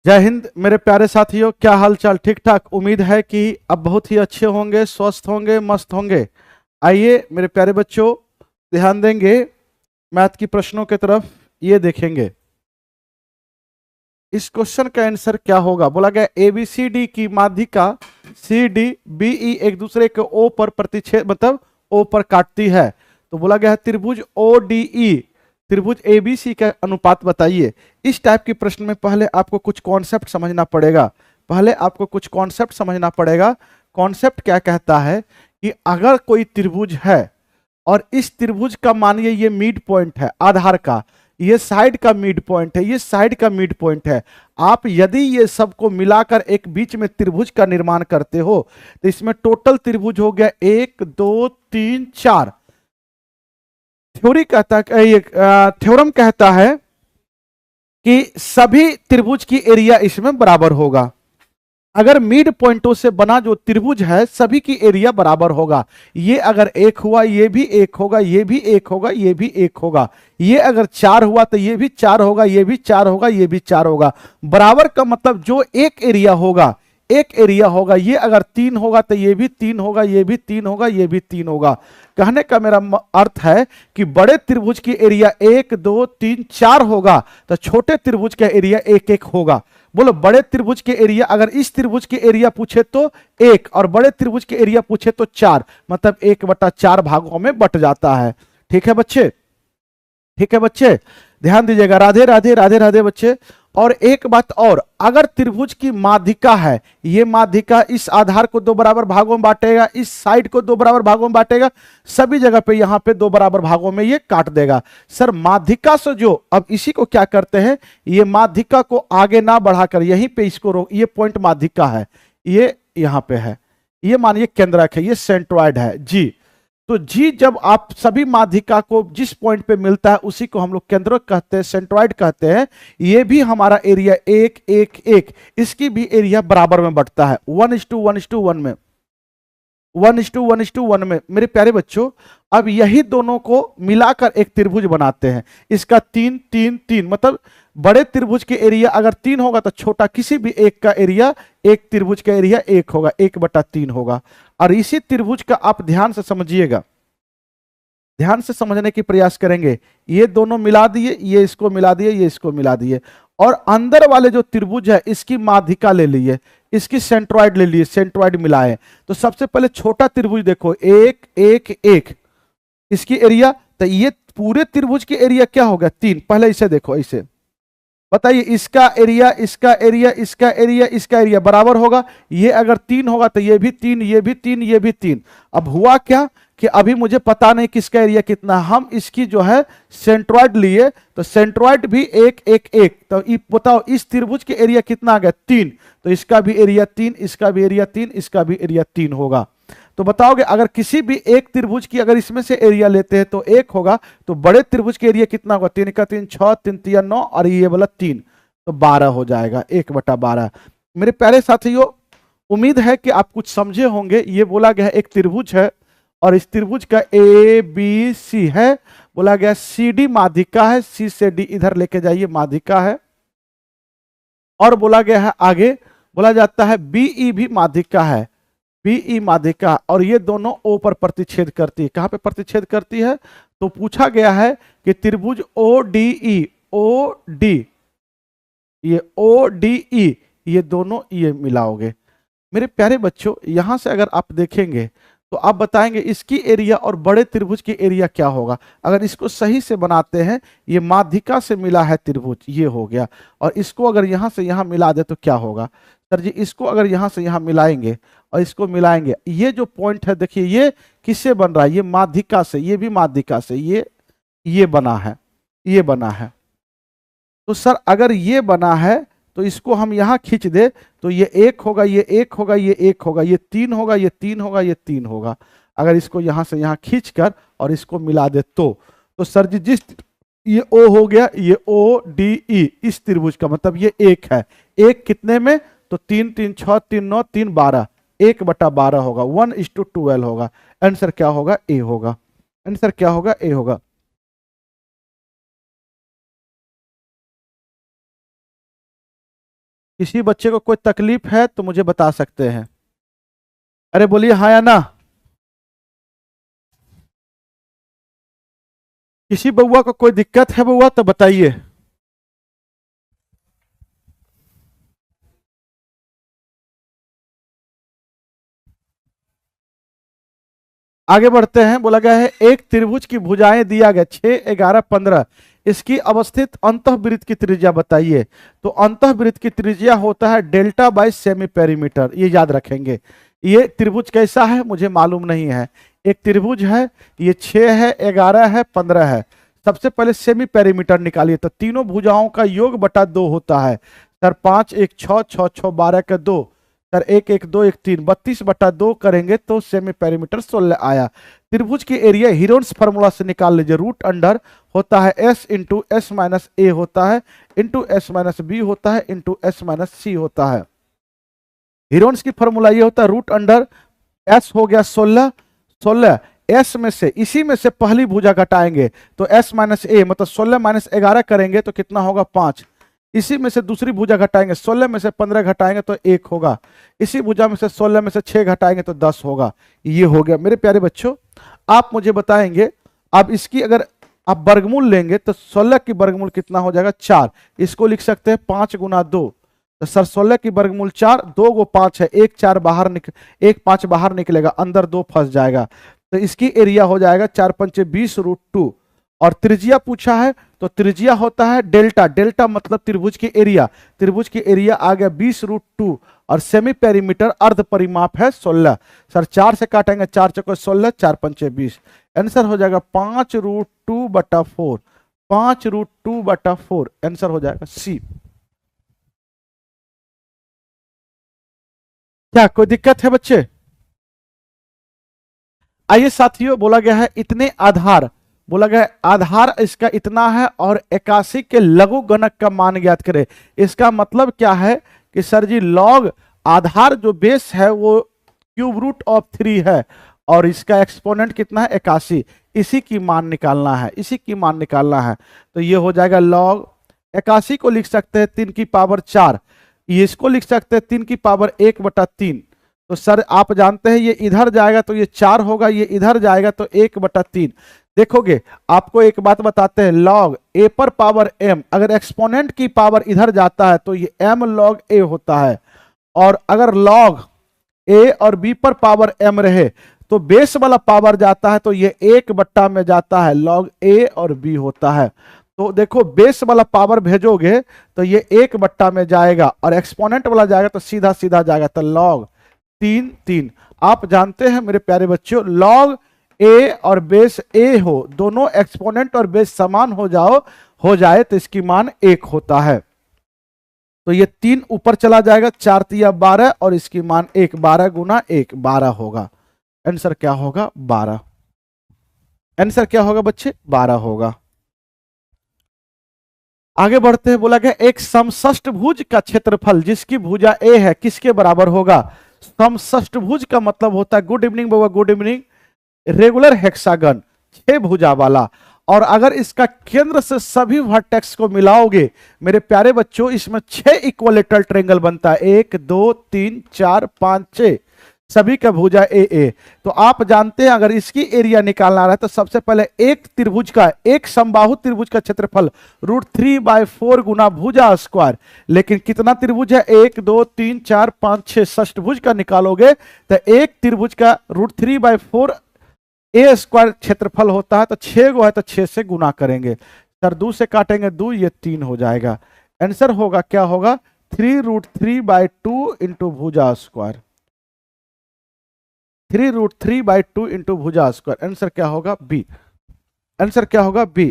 जय हिंद मेरे प्यारे साथियों, क्या हाल चाल? ठीक ठाक? उम्मीद है कि अब बहुत ही अच्छे होंगे, स्वस्थ होंगे, मस्त होंगे। आइए मेरे प्यारे बच्चों, ध्यान देंगे मैथ की प्रश्नों की तरफ। ये देखेंगे इस क्वेश्चन का आंसर क्या होगा। बोला गया ABCD की माध्यिका CDBE एक दूसरे के O पर प्रतिच्छेद मतलब O पर काटती है। तो बोला गया है त्रिभुज ODE त्रिभुज ABC का अनुपात बताइए। इस टाइप के प्रश्न में पहले आपको कुछ कॉन्सेप्ट समझना पड़ेगा। कॉन्सेप्ट क्या कहता है कि अगर कोई त्रिभुज है और इस त्रिभुज का मानिए ये मिड पॉइंट है आधार का, ये साइड का मिड पॉइंट है, ये साइड का मिड पॉइंट है। आप यदि ये सबको मिलाकर एक बीच में त्रिभुज का निर्माण करते हो तो इसमें टोटल त्रिभुज हो गया 1 2 3 4। थ्योरम कहता है कि सभी त्रिभुज की एरिया इसमें बराबर होगा। अगर मिड पॉइंटों से बना जो त्रिभुज है सभी की एरिया बराबर होगा। ये अगर एक हुआ ये भी एक होगा, ये भी एक होगा, ये भी एक होगा। ये अगर चार हुआ तो ये भी चार होगा, ये भी चार होगा, ये भी चार होगा। बराबर का मतलब जो एक एरिया होगा, एक एरिया होगा। ये अगर तीन होगा तो ये भी तीन होगा, ये भी तीन होगा, ये भी तीन होगा। कहने का मेरा अर्थ है कि बड़े त्रिभुज की एरिया 1 2 3 4 होगा तो छोटे त्रिभुज का एरिया 1 1 होगा। बोलो बड़े त्रिभुज के एरिया, अगर इस त्रिभुज के एरिया पूछे तो 1 और बड़े त्रिभुज के एरिया पूछे तो 4, मतलब 1/4 भागों में बट जाता है। ठीक है बच्चे, ठीक है बच्चे, ध्यान दीजिएगा। राधे राधे राधे राधे बच्चे। और एक बात और, अगर त्रिभुज की माध्यिका है, ये माध्यिका इस आधार को दो बराबर भागों में बांटेगा, इस साइड को दो बराबर भागों में बांटेगा, सभी जगह पे यहां पे दो बराबर भागों में ये काट देगा। सर माध्यिका से जो, अब इसी को क्या करते हैं, ये माध्यिका को आगे ना बढ़ाकर यहीं पे इसको रोक, ये पॉइंट माध्यिका है, ये यहां पे है, ये मानिए केंद्रक है, ये सेंट्रॉइड है जी। तो जी जब आप सभी माध्यिका को जिस पॉइंट पे मिलता है उसी को हम लोग केंद्रक कहते हैं, सेंट्रॉइड कहते हैं। ये भी हमारा एरिया 1 1 1, इसकी भी एरिया बराबर में बढ़ता है 1:1:1 में, 1:1:1 में। मेरे प्यारे बच्चों, अब यही दोनों को मिलाकर एक त्रिभुज बनाते हैं। इसका 3 3 3 मतलब बड़े त्रिभुज के एरिया अगर 3 होगा तो छोटा किसी भी एक का एरिया, एक त्रिभुज का एरिया 1 होगा, 1/3 होगा। और इसी त्रिभुज का आप ध्यान से समझिएगा, ध्यान से समझने की प्रयास करेंगे। ये दोनों मिला दिए, ये इसको मिला दिए, ये इसको मिला दिए, और अंदर वाले जो त्रिभुज है इसकी माध्यिका ले लिए, इसकी सेंट्रॉइड ले लिए, सेंट्रॉइड मिलाए। तो सबसे पहले छोटा त्रिभुज देखो 1 1 1, इसकी एरिया, तो ये पूरे त्रिभुज की एरिया क्या होगा 3। पहले इसे देखो, इसे बताइए, इसका एरिया, इसका एरिया, इसका एरिया, इसका एरिया बराबर होगा। ये अगर 3 होगा तो ये भी 3, ये भी 3, ये भी 3। अब हुआ क्या कि अभी मुझे पता नहीं किसका एरिया कितना, हम इसकी जो है सेंट्रॉइड लिए, तो सेंट्रॉइड भी 1 1 1। तो बताओ इस त्रिभुज के एरिया कितना आ गया 3, तो इसका भी एरिया 3, इसका भी एरिया 3, इसका भी एरिया 3 होगा। तो बताओगे अगर किसी भी एक त्रिभुज की अगर इसमें से एरिया लेते हैं तो 1 होगा, तो बड़े त्रिभुज के एरिया कितना होगा, 3 का 3 6, 3 3 9, और ये वाला 3, तो 12 हो जाएगा, 1/12। मेरे प्यारे साथियों, उम्मीद है कि आप कुछ समझे होंगे। ये बोला गया एक त्रिभुज है और इस त्रिभुज का ABC है, बोला गया CD माध्यिका है, C से D इधर लेके जाइए, माध्यिका है। और बोला गया है आगे, बोला जाता है BE भी माध्यिका है, BE माध्यिका, और ये दोनों O पर प्रतिच्छेद करती है। कहां पे प्रतिच्छेद करती है, तो पूछा गया है कि त्रिभुज ODE, OD, ये ODE, ये दोनों ये मिलाओगे। मेरे प्यारे बच्चों, यहां से अगर आप देखेंगे तो आप बताएंगे इसकी एरिया और बड़े त्रिभुज की एरिया क्या होगा। अगर इसको सही से बनाते हैं, ये माध्यिका से मिला है त्रिभुज, ये हो गया, और इसको अगर यहां से यहां मिला दे तो क्या होगा। सर जी इसको अगर यहां से यहां मिलाएंगे और इसको मिलाएंगे, ये जो पॉइंट है देखिए ये किससे बन रहा है, ये माध्यिका से, ये भी माध्यिका से, ये बना है, ये बना है। तो सर अगर ये बना है तो इसको हम यहां खींच दे तो ये 1 होगा, ये 1 होगा, ये 1 होगा, ये 3 होगा, ये 3 होगा, ये 3 होगा। अगर इसको यहां से यहां खींच कर और इसको मिला दे तो सर जी जिस, ये O हो गया, ये ODE इस त्रिभुज का मतलब ये 1 है। 1 कितने में, तो 3 3 6 3 9 3 12, 1/12 होगा, 1:12 होगा। आंसर क्या होगा, A होगा। आंसर क्या होगा, A होगा। किसी बच्चे को कोई तकलीफ है तो मुझे बता सकते हैं। अरे बोलिए हाँ या ना। किसी बउआ को कोई दिक्कत है बउआ तो बताइए। आगे बढ़ते हैं। बोला गया है एक त्रिभुज की भुजाएं दिया गया 6, 11, 15। इसकी अवस्थित अंतःवृत्त की त्रिज्या बताइए। तो अंतःवृत्त की त्रिज्या होता है डेल्टा बाय सेमी पेरीमीटर, ये याद रखेंगे। ये त्रिभुज कैसा है मुझे मालूम नहीं है। एक त्रिभुज है, ये 6 है, 11 है, 15 है। सबसे पहले सेमी पेरीमीटर निकालिए। तो तीनों भुजाओं का योग बटा 2 होता है। सर 5 1 6 6 6 12 का 2। सर 1 1 2 1 3 32 बटा 2 करेंगे तो सेमी पेरीमीटर 16 आया। त्रिभुज की एरिया हीरोन्स फार्मूला से निकाल लीजिए। रूट अंडर होता है एस इंटू एस माइनस ए होता है, इंटू एस माइनस बी होता है, इंटू एस माइनस सी होता है। हीरोन्स की फार्मूला ये होता है रूट अंडर एस हो गया 16, 16 एस में से, इसी में से पहली भुजा घटाएंगे तो एस माइनस ए, मतलब 16 माइनस 11 करेंगे तो कितना होगा 5। इसी में से दूसरी भुजा घटाएंगे, 16 में से 15 घटाएंगे तो 1 होगा। इसी भुजा में से 16 में से 6 घटाएंगे तो 10 होगा। ये हो गया। मेरे प्यारे बच्चों, आप मुझे बताएंगे अब इसकी अगर आप वर्गमूल लेंगे तो 16 की वर्गमूल कितना हो जाएगा 4। इसको लिख सकते हैं 5 गुना 2। तो सर 16 की वर्गमूल 4, 2 गो 5 है, 1 4 बाहर निकल, 1 5 बाहर निकलेगा, अंदर 2 फंस जाएगा। तो इसकी एरिया हो जाएगा 4 पंचे 20 रूट 2। और त्रिज्या पूछा है तो त्रिज्या होता है डेल्टा, डेल्टा मतलब त्रिभुज की एरिया। त्रिभुज की एरिया आ गया 20 रूट 2 और सेमी पेरीमीटर अर्ध परिमाप है 16। सर 4 से काटेंगे, 4 चौको 16, 4 पंचे 20। आंसर हो जाएगा 5 रूट 2 बटा 4, 5 रूट 2 बटा 4। आंसर हो जाएगा सी। क्या कोई दिक्कत है बच्चे? आइए साथियों, बोला गया है इतने आधार, बोला गया है आधार इसका इतना है और 81 के लघु गणक का मान ज्ञात करें। इसका मतलब क्या है कि सर जी लॉग आधार जो बेस है वो क्यूब रूट ऑफ 3 है और इसका एक्सपोनेंट कितना है 81। इसी की मान निकालना है, इसी की मान निकालना है। तो ये हो जाएगा लॉग 81 को लिख सकते हैं 3 की पावर 4, इसको लिख सकते हैं 3 की पावर 1 बटा 3। तो सर आप जानते हैं ये इधर जाएगा तो ये 4 होगा, ये इधर जाएगा तो 1 बटा 3। देखोगे आपको एक बात बताते हैं, लॉग ए पर पावर एम, अगर एक्सपोनेंट की पावर इधर जाता है तो ये एम लॉग ए होता है। और अगर लॉग ए और बी पर पावर एम रहे तो बेस वाला पावर जाता है तो ये 1 बट्टा में जाता है, लॉग ए और बी होता है। तो देखो बेस वाला पावर भेजोगे तो ये 1 बट्टा में जाएगा और एक्सपोनेंट वाला जाएगा तो सीधा सीधा जाएगा, तो लॉग 3 3। आप जानते हैं मेरे प्यारे बच्चों, लॉग ए और बेस ए हो, दोनों एक्सपोनेंट और बेस समान हो जाए तो इसकी मान 1 होता है। तो ये 3 ऊपर चला जाएगा, 4 तिया 12 और इसकी मान 1, 12 गुना 1 12 होगा। आंसर क्या होगा 12। आंसर क्या होगा बच्चे 12 होगा। आगे बढ़ते हैं। बोला गया एक समषष्टभुज का क्षेत्रफल जिसकी भुजा ए है किसके बराबर होगा। समषष्टभुज का मतलब होता है, गुड इवनिंग बाबा, गुड इवनिंग, रेगुलर हेक्सागन 6 भुजा वाला। और अगर इसका केंद्र से सभी वर्टेक्स को मिलाओगे मेरे प्यारे बच्चों, इसमें 6 इक्वलेटरल ट्रायंगल बनता है, 1 2 3 4 5 6, सभी का भुजा ए ए। तो आप जानते हैं अगर इसकी एरिया निकालना है तो सबसे पहले एक त्रिभुज का, एक समबाहु त्रिभुज का क्षेत्रफल √3/4 गुना भुजा स्क्वायर। लेकिन कितना त्रिभुज है, 1 2 3 4 5 6, षष्टभुज का निकालोगे तो एक त्रिभुज का √3/4 ए स्क्वायर क्षेत्रफल होता है। तो 6 गो है तो 6 से गुना करेंगे, सर 2 से काटेंगे 2, ये 3 हो जाएगा। आंसर होगा क्या होगा 3√3/2 इंटू भुजा स्क्वायर, 3√3/2 इंटू भुजा स्क्वायर। आंसर क्या होगा बी। आंसर क्या होगा बी।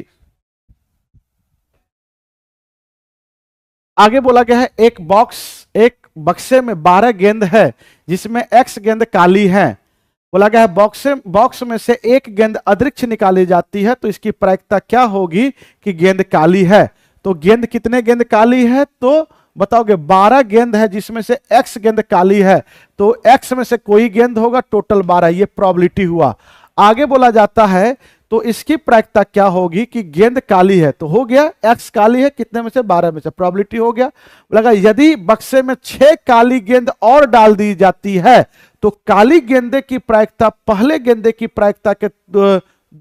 आगे बोला गया है एक बक्से में 12 गेंद है जिसमें x गेंद काली है। बोला गया है बॉक्स में से एक गेंद अदृक्ष निकाली जाती है तो इसकी प्रायिकता क्या होगी कि गेंद काली है। तो गेंद कितने गेंद काली है तो बताओगे 12 गेंद है जिसमें से x गेंद काली है, तो x में से कोई गेंद होगा, टोटल 12, ये प्रोबेबिलिटी हुआ। आगे बोला जाता है तो इसकी प्रायिकता क्या होगी कि गेंद काली है, तो हो गया x काली है, कितने में से 12 में से, प्रोबेबिलिटी हो गया। लगा यदि बक्से में 6 काली गेंद और डाल दी जाती है तो काली गेंदे की प्रायिकता पहले गेंदे की प्रायिकता के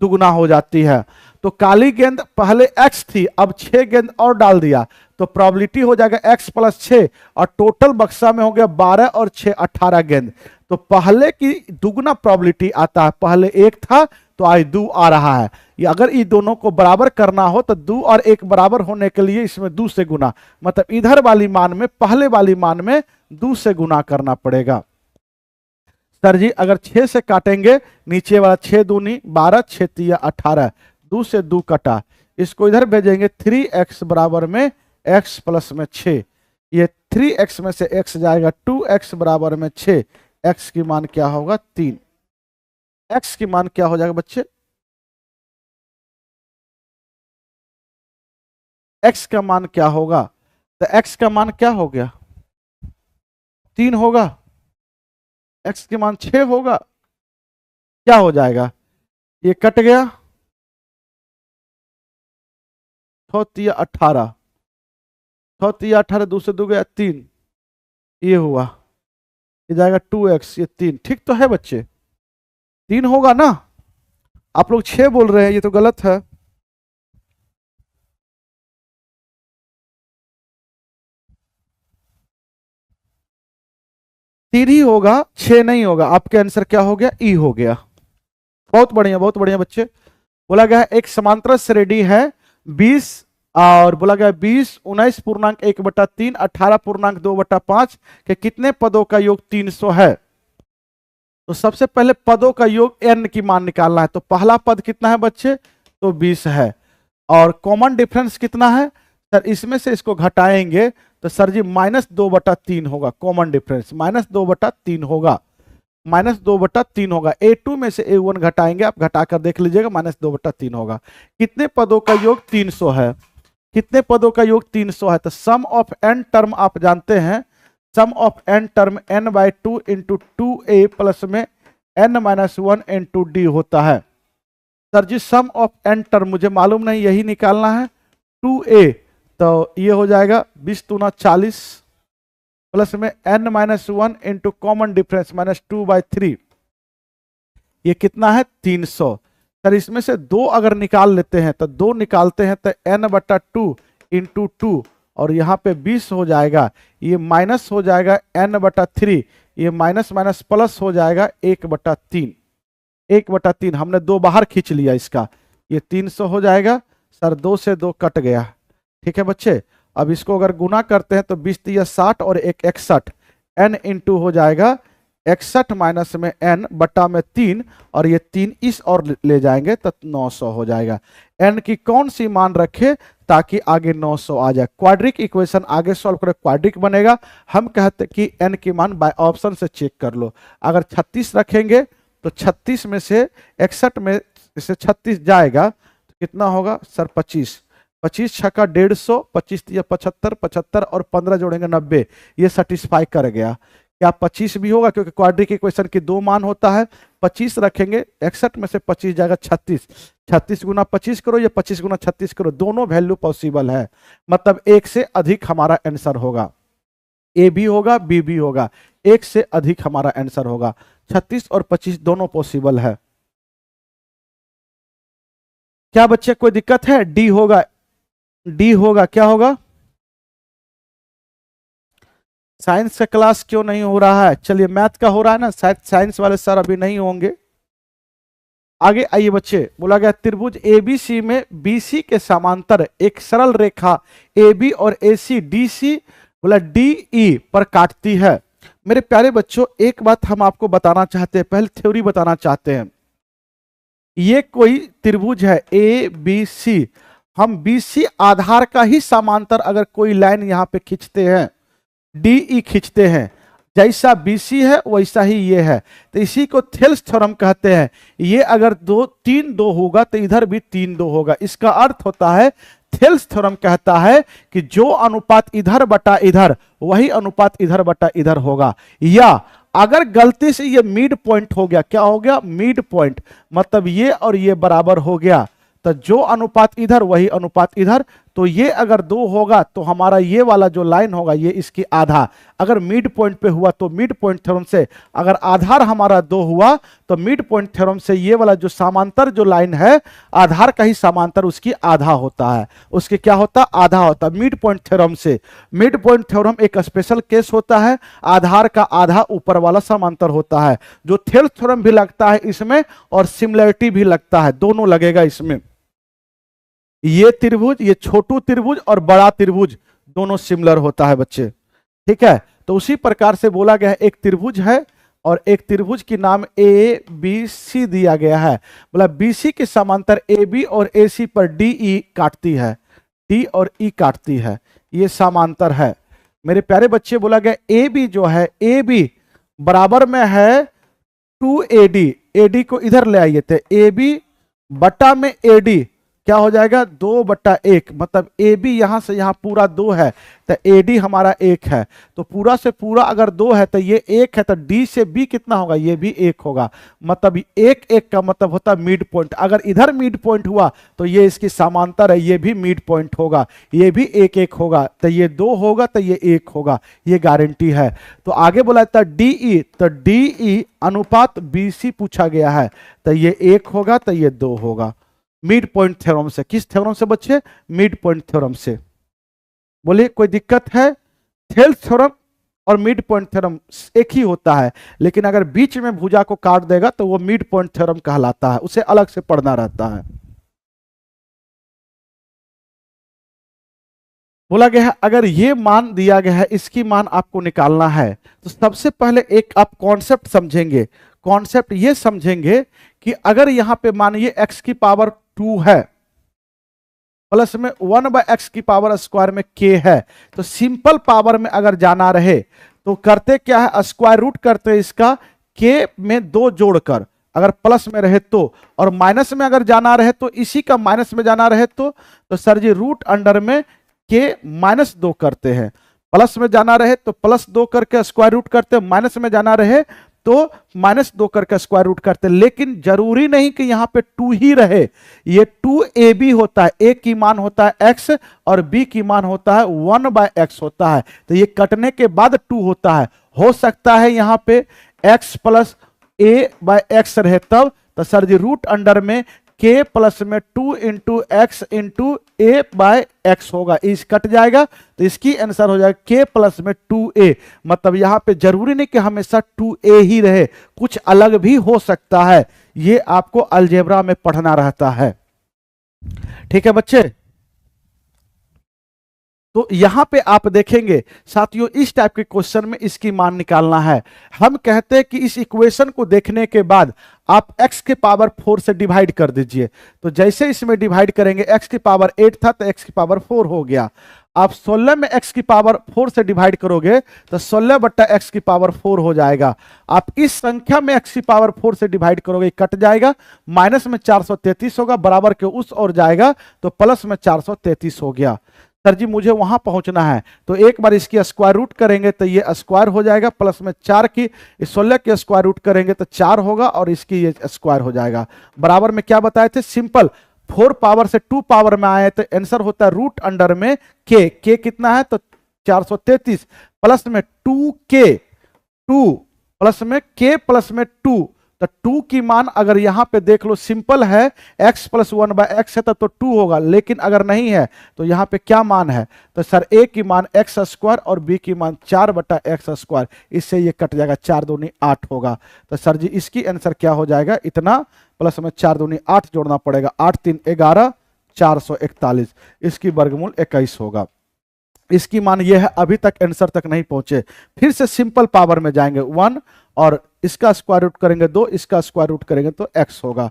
दुगुना हो जाती है। तो काली गेंद पहले x थी, अब 6 गेंद और डाल दिया तो प्रोबेबिलिटी हो जाएगा x + 6 और टोटल बक्सा में हो गया 12 और 6 18 गेंद। तो पहले की दुगुना प्रोबेबिलिटी आता है, पहले 1 था तो आज 2 आ रहा है। ये अगर इन दोनों को बराबर करना हो तो 2 और 1 बराबर होने के लिए इसमें 2 से गुना, मतलब इधर वाली मान में पहले वाली मान में 2 से गुना करना पड़ेगा। सर जी अगर 6 से काटेंगे, नीचे वाला 6 दूनी 12, 6 तिया 18, 2 से 2 कटा, इसको इधर भेजेंगे 3x बराबर में x + में 6, ये 3x में से x जाएगा 2x बराबर में 6, x की मान क्या होगा 3, x की मान क्या हो जाएगा बच्चे, x का मान क्या होगा, तो x का मान क्या हो गया 3 होगा, x की मान 6 होगा, क्या हो जाएगा, ये कट गया, 6 तिया 18, 6 तिया 18, 2 से 2 गया 3, ये हुआ, ये जाएगा 2x, ये 3, ठीक तो है बच्चे, 3 होगा ना। आप लोग 6 बोल रहे हैं, ये तो गलत है। तीन ही होगा, 6 नहीं होगा, आपके आंसर क्या हो गया ई हो गया। बहुत बढ़िया बच्चे। बोला गया एक समांतर श्रेणी है 20 और बोला गया 20 19.1/3 18.2/5 के कितने पदों का योग 300 है। तो सबसे पहले पदों का योग n की मान निकालना है। तो पहला पद कितना है बच्चे, तो 20 है और कॉमन डिफरेंस कितना है सर, इसमें से इसको घटाएंगे तो सर जी -2/3 होगा, कॉमन डिफरेंस -2/3 होगा, -2/3 होगा। A2 में से A1 घटाएंगे, आप घटाकर देख लीजिएगा, -2/3 होगा। कितने पदों का योग 300 है, कितने पदों का योग 300 है, तो सम ऑफ n टर्म आप जानते हैं, sum of n term n/2 into 2a plus में n-1 इंटू d होता है। Sir ji sum of n term मुझे मालूम नहीं, यही निकालना है 2a, तो ये हो जाएगा 20 दूना 40 प्लस में n-1 इंटू कॉमन डिफरेंस -2/3, ये कितना है 300। सर इसमें से 2 अगर निकाल लेते हैं तो 2 निकालते हैं तो n/2 इंटू 2 और यहाँ पे 20 हो जाएगा, ये माइनस हो जाएगा n/3, ये माइनस माइनस प्लस हो जाएगा 1/3, 1/3 हमने 2 बाहर खींच लिया इसका, ये 300 हो जाएगा। सर 2 से 2 कट गया, ठीक है बच्चे। अब इसको अगर गुना करते हैं तो 20 तिया 60 और 1 61, n इंटू हो जाएगा 61 माइनस में n बटा में 3 और ये 3 इस और ले जाएंगे तो 900 हो जाएगा। n की कौन सी मान रखे ताकि आगे 900 आ जाए। क्वाड्रिक इक्वेशन आगे सॉल्व करें क्वाड्रिक बनेगा। हम कहते कि n की मान बाय ऑप्शन से चेक कर लो। अगर 36 रखेंगे तो 36 में से 61 में से 36 जाएगा तो कितना होगा सर 25, 25 छक्का 150, 25 तिया 75, 75 और 15 जोड़ेंगे 90, ये सेटिस्फाई कर गया। क्या 25 भी होगा, क्योंकि क्वाड्रिक इक्वेशन की 2 मान होता है। 25 रखेंगे, 61 में से 25 जाएगा 36, 36 गुना 25 करो या 25 गुना 36 करो, दोनों वैल्यू पॉसिबल है, मतलब 1 से अधिक हमारा आंसर होगा। ए भी होगा बी भी होगा, 1 से अधिक हमारा आंसर होगा। 36 और 25 दोनों पॉसिबल है। क्या बच्चे कोई दिक्कत है, डी होगा, डी होगा, क्या होगा। साइंस का क्लास क्यों नहीं हो रहा है, चलिए मैथ का हो रहा है ना, शायद साइंस वाले सर अभी नहीं होंगे। आगे आइए बच्चे, बोला गया त्रिभुज एबीसी में बीसी के समांतर एक सरल रेखा एबी और एसी डीसी बोला डीई पर काटती है। मेरे प्यारे बच्चों एक बात हम आपको बताना चाहते हैं, पहले थ्योरी बताना चाहते हैं। ये कोई त्रिभुज है ए बी सी, हम बीसी आधार का ही समांतर अगर कोई लाइन यहां पे खींचते हैं, डीई खींचते हैं, जैसा बीसी है वैसा ही ये है, तो इसी को थेल्स थ्योरम कहते हैं। ये अगर 3 2 होगा तो इधर भी 3 2 होगा। इसका अर्थ होता है थेल्स थ्योरम कहता है कि जो अनुपात इधर बटा इधर वही अनुपात इधर बटा इधर होगा, या अगर गलती से ये मिड पॉइंट हो गया, क्या हो गया, मिड पॉइंट, मतलब ये और ये बराबर हो गया, तो जो अनुपात इधर वही अनुपात इधर, तो ये अगर 2 होगा तो हमारा ये वाला जो लाइन होगा ये इसकी आधा, अगर मिड पॉइंट पे हुआ तो मिड पॉइंट थ्योरम से, अगर आधार हमारा 2 हुआ तो मिड पॉइंट थ्योरम से ये वाला जो समांतर जो लाइन है आधार का ही समांतर उसकी आधा होता है, उसके क्या होता, आधा होता है मिड पॉइंट थ्योरम से। मिड पॉइंट थ्योरम एक स्पेशल केस होता है, आधार का आधा ऊपर वाला समांतर होता है, जो थेल्स थ्योरम भी लगता है इसमें और सिमिलरिटी भी लगता है, दोनों लगेगा इसमें। ये त्रिभुज, ये छोटू त्रिभुज और बड़ा त्रिभुज दोनों सिमिलर होता है बच्चे, ठीक है। तो उसी प्रकार से बोला गया है एक त्रिभुज है और एक त्रिभुज की नाम ए बी सी दिया गया है, बोला बीसी के समांतर ए बी और ए सी पर डी ई काटती है, डी और ई काटती है, ये समांतर है मेरे प्यारे बच्चे। बोला गया ए बी जो है, ए बी बराबर में है 2AD, एडी को इधर ले आइए थे, ए बी बटा में एडी क्या हो जाएगा, 2/1, मतलब ए बी यहां से यहां पूरा 2 है तो एडी हमारा 1 है, तो पूरा से पूरा अगर 2 है तो ये 1 है, तो डी से बी कितना होगा, ये भी 1 होगा, मतलब 1 का मतलब होता है मिड पॉइंट, अगर इधर मिड पॉइंट हुआ तो ये इसकी समांतर है, ये भी मिड पॉइंट होगा, ये भी 1 होगा, तो ये 2 होगा तो ये 1 होगा, ये गारंटी है। तो आगे बोला था डीई, तो डीई अनुपात बीसी पूछा गया है, तो ये 1 होगा तो ये 2 होगा, मिड पॉइंट थ्योरम से। किस थ्योरम से बच्चे, मिड पॉइंट थ्योरम से। बोलिए कोई दिक्कत है, थेल्स थ्योरम और मिड पॉइंट थ्योरम एक ही होता है, लेकिन अगर बीच में भुजा को काट देगा तो वो मिड पॉइंट थ्योरम कहलाता है, उसे अलग से पढ़ना रहता है। बोला गया है अगर ये मान दिया गया है, इसकी मान आपको निकालना है, तो सबसे पहले एक आप कॉन्सेप्ट समझेंगे, कॉन्सेप्ट ये समझेंगे कि अगर यहां पे मानिए x की पावर 2 है प्लस में 1/x की पावर स्क्वायर में k है, तो सिंपल पावर में अगर जाना रहे तो करते क्या है, स्क्वायर रूट करते हैं इसका k में 2 जोड़कर, अगर प्लस में रहे तो, और माइनस में अगर जाना रहे तो इसी का माइनस में जाना रहे तो सर जी रूट अंडर में k -2 करते हैं, प्लस में जाना रहे तो +2 करके स्क्वायर रूट करते हैं, माइनस में जाना रहे तो -2 करके स्क्वायर रूट करते हैं, लेकिन जरूरी नहीं कि यहां पे 2 ही रहे, ये 2ab होता है, a की मान होता है x और b की मान होता है 1/x होता है, तो ये कटने के बाद 2 होता है, हो सकता है यहां पे x + a/x रहे तब, तो सर जी रूट अंडर में k प्लस में 2 × x × a/x होगा, इस कट जाएगा तो इसकी आंसर हो जाएगा k प्लस में 2a, मतलब यहां पे जरूरी नहीं कि हमेशा 2a ही रहे, कुछ अलग भी हो सकता है, ये आपको अलजेब्रा में पढ़ना रहता है, ठीक है बच्चे। तो यहां पे आप देखेंगे साथियों इस टाइप के क्वेश्चन में इसकी मान निकालना है, हम कहते हैं कि इस इक्वेशन को देखने के बाद आप x के पावर 4 से डिवाइड कर दीजिए, तो जैसे इसमें डिवाइड करेंगे x की पावर 8 था तो x की पावर 4 हो गया, आप 16 में x की पावर 4 से डिवाइड करोगे तो 16/x की पावर 4 हो जाएगा, आप इस संख्या में x की पावर 4 से डिवाइड करोगे कट जाएगा, माइनस में 433 होगा, बराबर के उस ओर जाएगा तो प्लस में 433 हो गया, सर जी मुझे वहां पहुंचना है, तो एक बार इसकी स्क्वायर रूट करेंगे तो ये स्क्वायर हो जाएगा, प्लस में 4 की 16 की स्क्वायर रूट करेंगे तो 4 होगा और इसकी ये स्क्वायर हो जाएगा, बराबर में क्या बताए थे, सिंपल 4 पावर से 2 पावर में आए तो आंसर होता है रूट अंडर में k कितना है तो 433 प्लस में 2k 2 प्लस में k प्लस में 2, तो 2 की मान अगर यहां पे देख लो सिंपल है x + 1/x है तब तो 2 होगा, लेकिन अगर नहीं है तो यहां पे क्या मान है, तो सर a की मान x² और b की मान 4/x², इससे ये कट जाएगा, 4 दूनी 8 होगा, तो सर जी इसकी आंसर क्या हो जाएगा, इतना प्लस में 4 दूनी 8 जोड़ना पड़ेगा, 8 3 11 441, इसकी वर्गमूल 21 होगा, इसकी मान ये है, अभी तक आंसर तक नहीं पहुंचे, फिर से सिंपल पावर में जाएंगे 1 और इसका स्क्वायर रूट करेंगे 2, इसका स्क्वायर रूट करेंगे तो x होगा,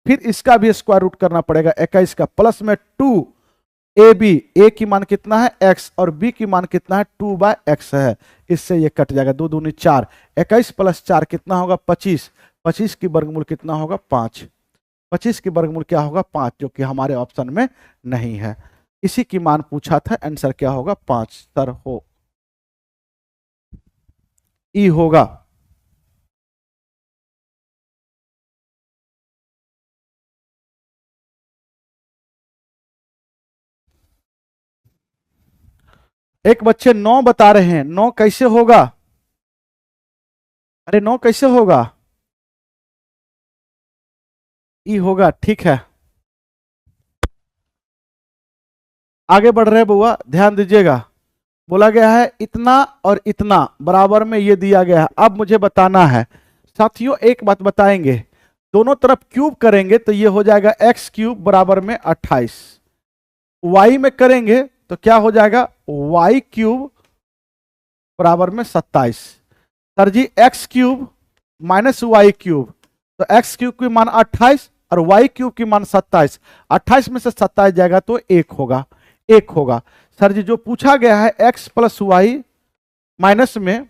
फिर इसका भी स्क्वायर रूट करना पड़ेगा 21 का, प्लस में 2ab, a की मान कितना है x और b की मान कितना है 2/x है, इससे ये कट जाएगा, 2 दूनी 4, 21 + 4 कितना होगा 25, 25 की वर्गमूल कितना होगा 5, 25 की वर्गमूल क्या होगा 5, जो कि हमारे ऑप्शन में नहीं है, इसी की मान पूछा था, आंसर क्या होगा 5, सर हो ई होगा, एक बच्चे 9 बता रहे हैं, 9 कैसे होगा? अरे 9 कैसे होगा? ई होगा, ठीक है। आगे बढ़ रहे हैं बुआ, ध्यान दीजिएगा। बोला गया है इतना और इतना बराबर में ये दिया गया है। अब मुझे बताना है साथियों, एक बात बताएंगे, दोनों तरफ क्यूब करेंगे तो ये हो जाएगा एक्स क्यूब बराबर में 28। वाई में करेंगे तो क्या हो जाएगा? वाई क्यूब बराबर में 27। Sir ji X cube minus Y cube, तो एक्स क्यूब की मान 28 और वाई क्यूब की मान 27। 28 में से 27 जाएगा तो 1 होगा, 1 होगा। सर जी जो पूछा गया है एक्स प्लस वाई माइनस में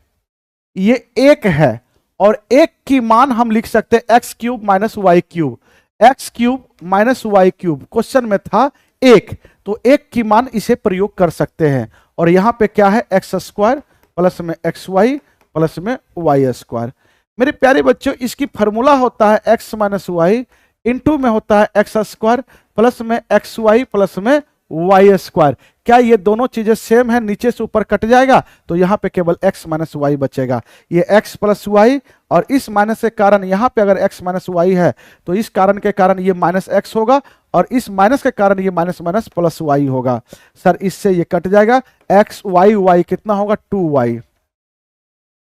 ये 1 है, और 1 की मान हम लिख सकते हैं x cube minus Y cube. X cube minus Y cube question में था 1, तो 1 की मान इसे प्रयोग कर सकते हैं। और यहां पे क्या है? एक्स स्क्वायर प्लस में एक्स वाई प्लस में वाई स्क्वायर। मेरे प्यारे बच्चों इसकी फॉर्मूला होता है एक्स माइनस वाई इंटू में होता है एक्स स्क्वायर प्लस में एक्स वाई प्लस में वाई स्क्वायर। क्या ये दोनों चीजें सेम है? नीचे से ऊपर कट जाएगा तो यहां पे केवल x माइनस वाई बचेगा। ये x प्लस वाई, और इस माइनस के कारण यहां पे अगर x माइनस वाई है तो इस कारण के कारण ये माइनस x होगा, और इस माइनस के कारण ये माइनस माइनस प्लस वाई होगा। सर इससे ये कट जाएगा, x वाई वाई कितना होगा? 2y।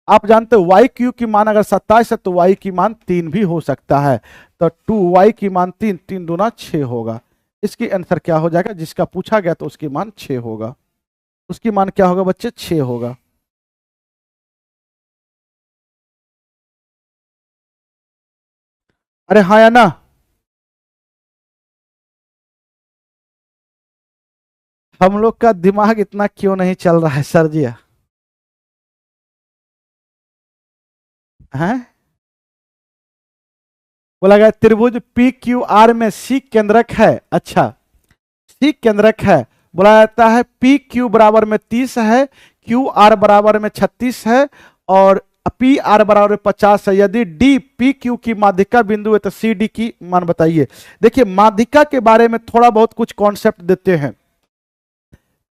आप जानते हो y क्यू की मान अगर 27 है तो y की मान 3 भी हो सकता है, तो 2y की मान 3, 3 दूना 6 होगा। इसकी आंसर क्या हो जाएगा? जिसका पूछा गया तो उसकी मान 6 होगा। उसकी मान क्या होगा बच्चे? 6 होगा। अरे हाँ या ना? हम लोग का दिमाग इतना क्यों नहीं चल रहा है सर जी? हैं? बोला गया त्रिभुज पी क्यू आर में सी केंद्रक है। अच्छा, सी केंद्रक है। बोला जाता है पी क्यू बराबर में 30 है, क्यू आर बराबर में 36 है, और पी आर बराबर में 50 है। यदि डी पी क्यू की माध्यिका बिंदु है तो सी डी की मान बताइए। देखिए माध्यिका के बारे में थोड़ा बहुत कुछ कॉन्सेप्ट देते हैं।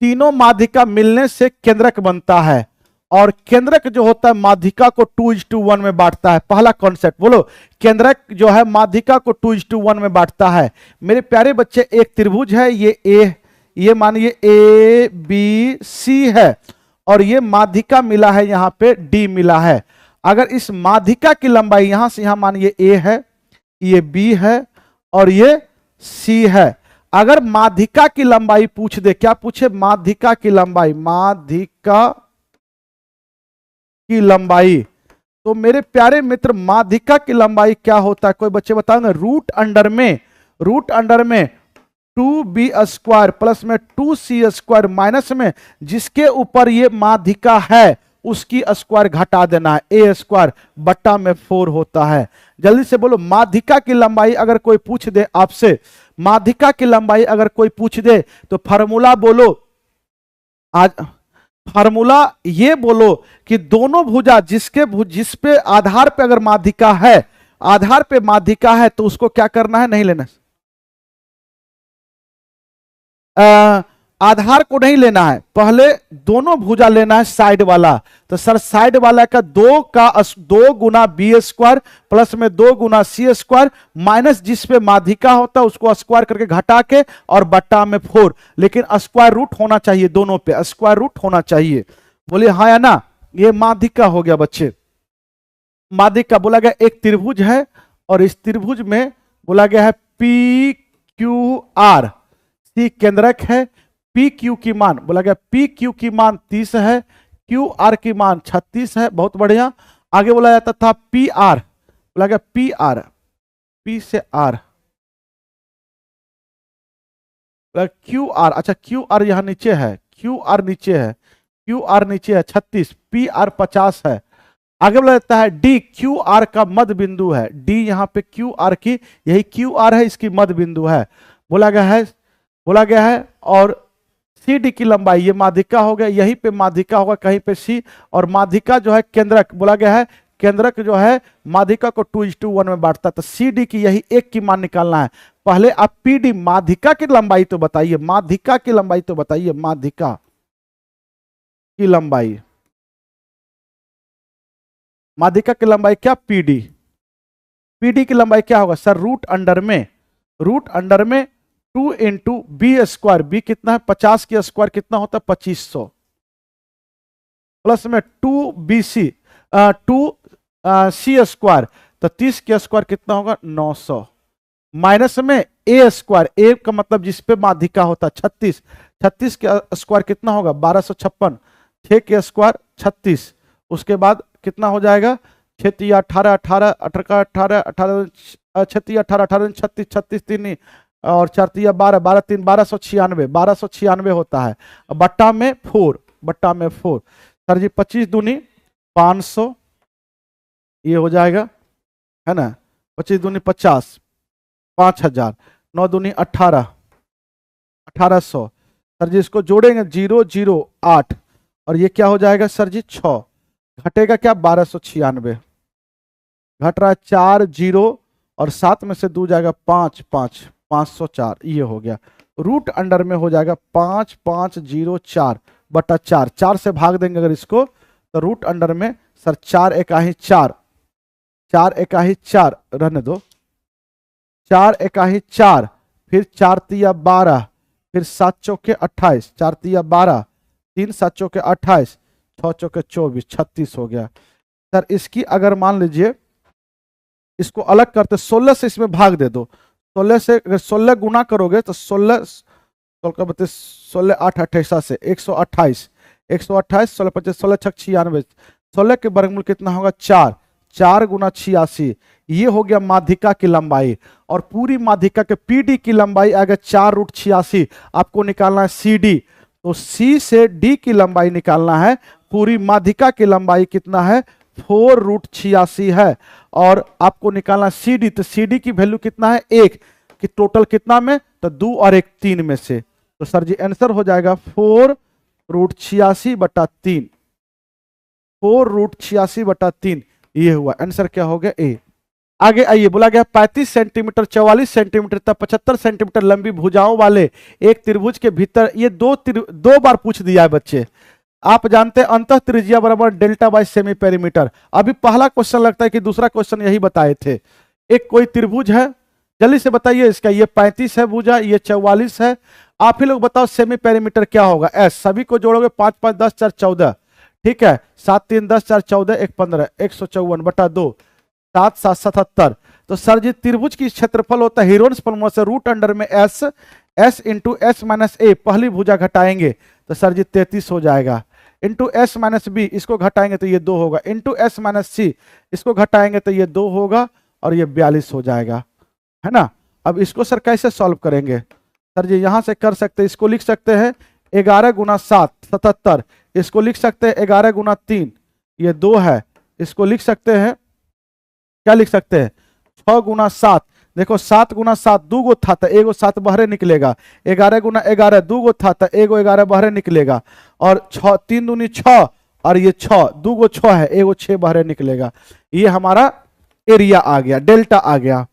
तीनों माध्यिका मिलने से केंद्रक बनता है, और केंद्रक जो होता है माध्यिका को 2:1 में बांटता है। पहला कॉन्सेप्ट बोलो, केंद्रक जो है माध्यिका को 2:1 में बांटता है। मेरे प्यारे बच्चे एक त्रिभुज है, ये मानिए ए बी सी है, और ये माध्यिका मिला है यहां पे डी मिला है। अगर इस माध्यिका की लंबाई यहां से यहां मानिए ए है, ये बी है और ये सी है। अगर माध्यिका की लंबाई पूछ दे, क्या पूछे? माध्यिका की लंबाई, माध्यिका की लंबाई, तो मेरे प्यारे मित्र माध्यिका की लंबाई क्या होता है? कोई बच्चे बताओगे? रूट अंडर में 2b² प्लस में 2c² माइनस में जिसके ऊपर ये माध्यिका है उसकी स्क्वायर घटा देना है, a² बट्टा में 4 होता है। जल्दी से बोलो, माध्यिका की लंबाई अगर कोई पूछ दे आपसे, माध्यिका की लंबाई अगर कोई पूछ दे तो फार्मूला बोलो। आज फार्मूला ये बोलो कि दोनों भुजा जिस पे आधार पे अगर माध्यिका है, आधार पे माध्यिका है तो उसको क्या करना है? नहीं लेना, आधार को नहीं लेना है, पहले दोनों भुजा लेना है साइड वाला। तो सर साइड वाला का 2 गुना b² प्लस में 2 गुना c² माइनस जिस पे माध्यिका होता है उसको स्क्वायर करके घटा के और बट्टा में 4, लेकिन स्क्वायर रूट होना चाहिए, दोनों पे स्क्वायर रूट होना चाहिए। बोलिए हाँ या ना? ये माध्यिका हो गया बच्चे। माध्यिका बोला गया एक त्रिभुज है, और इस त्रिभुज में बोला गया है पी क्यू आर, सी केंद्रक है। पी क्यू की मान बोला गया पी क्यू की मान 30 है, क्यू आर की मान 36 है। बहुत बढ़िया। आगे बोला जाता था पी आर, बोला गया पी आर, पी से आर, क्यू आर। अच्छा क्यू आर यहां नीचे है, क्यू आर नीचे है, क्यू आर नीचे है 36, पी आर 50 है। आगे बोला जाता है डी क्यू आर का मध्य बिंदु है, डी यहां पे क्यू आर की, यही क्यू आर है, इसकी मध्य बिंदु है। बोला गया है और सी डी की लंबाई, ये माध्यिका हो गया, यहीं पे माध्यिका होगा कहीं पे सी, और माध्यिका जो है केंद्रक, बोला गया है केंद्रक जो है माध्यिका को 2:1 में बांटता है। तो सी डी की यही 1 की मान निकालना है। पहले आप पी डी माध्यिका की लंबाई तो बताइए, माध्यिका की लंबाई तो बताइए, माध्यिका की लंबाई, माध्यिका की लंबाई क्या, पीडी। पीडी की लंबाई क्या होगा सर, रूट अंडर में 2 इंटू बी स्क्वायर, बी कितना है 50 की स्क्वायर कितना होता है 2500, प्लस में 2 सी स्क्वायर, तो 30 के स्क्वायर कितना होगा 900, माइनस में ए स्क्वायर, ए का मतलब जिसपे माध्यिका होता है 36, 36 के स्क्वायर कितना होगा 1256, 6 के स्क्वायर 36, उसके बाद कितना हो जाएगा 6 तिया 18, 18 18 18 18 6 तिया 18 18 36 36 3 और 4 तिया 12 12 3 1296 होता है, बट्टा में 4 सर जी 25 दूनी 500, ये हो जाएगा है ना, 25 दूनी 50, 5000, 9 दूनी 18, 1800, सर जी इसको जोड़ेंगे 0 0 8 और ये क्या हो जाएगा सर जी 6, घटेगा क्या 1296, घट रहा है 4 0 और 7 में से 2 जाएगा 5 5 504, ये हो गया, रूट अंडर में हो जाएगा 5504 बटा 4, 4 से भाग देंगे अगर इसको तो रूट अंडर में सर 4 एकाही 4, 4 एकाही 4 रहने दो, 4 एकाही 4, फिर 4 तिया 12, फिर 7 चौके 28, 4 तिया 12, 3 7 चौके 28, 6 चौके 24, 36 हो गया। सर इसकी अगर मान लीजिए इसको अलग करते 16 से इसमें भाग दे दो, 16 से अगर 16 गुना करोगे तो 16 16 8 28 से 128, 128 16 25 16 6 96, 16 के वर्गमूल कितना होगा 4, 4 गुना 86, ये हो गया माध्यिका की लंबाई। और पूरी माध्यिका के पीडी की लंबाई अगर 4 रूट 86, आपको निकालना है सीडी, तो सी से डी की लंबाई निकालना है, पूरी माध्यिका की लंबाई कितना है 4 रूट 86 है, और आपको निकालना सीडी, तो सीडी की वैल्यू कितना है 1, कि टोटल कितना में तो 2 और 1 3 में से, तो सर जी आंसर हो जाएगा 4 रूट 86 बटा 3, 4 रूट 86 बटा 3, ये हुआ आंसर, क्या हो गया ए। आगे आइए, बोला गया 35 सेंटीमीटर 44 सेंटीमीटर तक 75 सेंटीमीटर लंबी भुजाओं वाले एक त्रिभुज के भीतर, ये दो बार पूछ दिया है बच्चे, आप जानते हैं अंतः त्रिज्या बराबर डेल्टा बाई सेमी पेरीमीटर। अभी पहला क्वेश्चन लगता है कि दूसरा क्वेश्चन यही बताए थे। एक कोई त्रिभुज है, जल्दी से बताइए इसका, ये 35 है भुजा, ये 44 है, आप ही लोग बताओ सेमी पेरीमीटर क्या होगा, एस, सभी को जोड़ोगे 5 5 10 4 14, ठीक है, 7 3 10 4 14 1 15, 154 बटा 2, 7 7 77, तो सर जी त्रिभुज की क्षेत्रफल होता है हीरोन्स फॉर्मूला से रूट अंडर में S, S into S minus A, पहली भुजा घटाएंगे तो सर जी 33 हो जाएगा, इंटू एस माइनस बी, इसको घटाएंगे तो ये 2 होगा, इंटू एस माइनस सी, इसको घटाएंगे तो ये 2 होगा और ये 42 हो जाएगा, है ना। अब इसको सर कैसे सॉल्व करेंगे, सर जी यहां से कर सकते हैं, इसको लिख सकते हैं 11 गुना 7 77, इसको लिख सकते हैं 11 गुना 3, ये 2 है, इसको लिख सकते हैं, क्या लिख सकते हैं 6 गुना 7, देखो 7 गुना 7 2 गो था तो एगो 7 बहरे निकलेगा, 11 गुना 11 2 गो था तो एगो 11 बहरे निकलेगा, और 6 3 दूनी 6 और ये 6 2 गो 6 है, एगो 6 बहरे निकलेगा, ये हमारा एरिया आ गया, डेल्टा आ गया।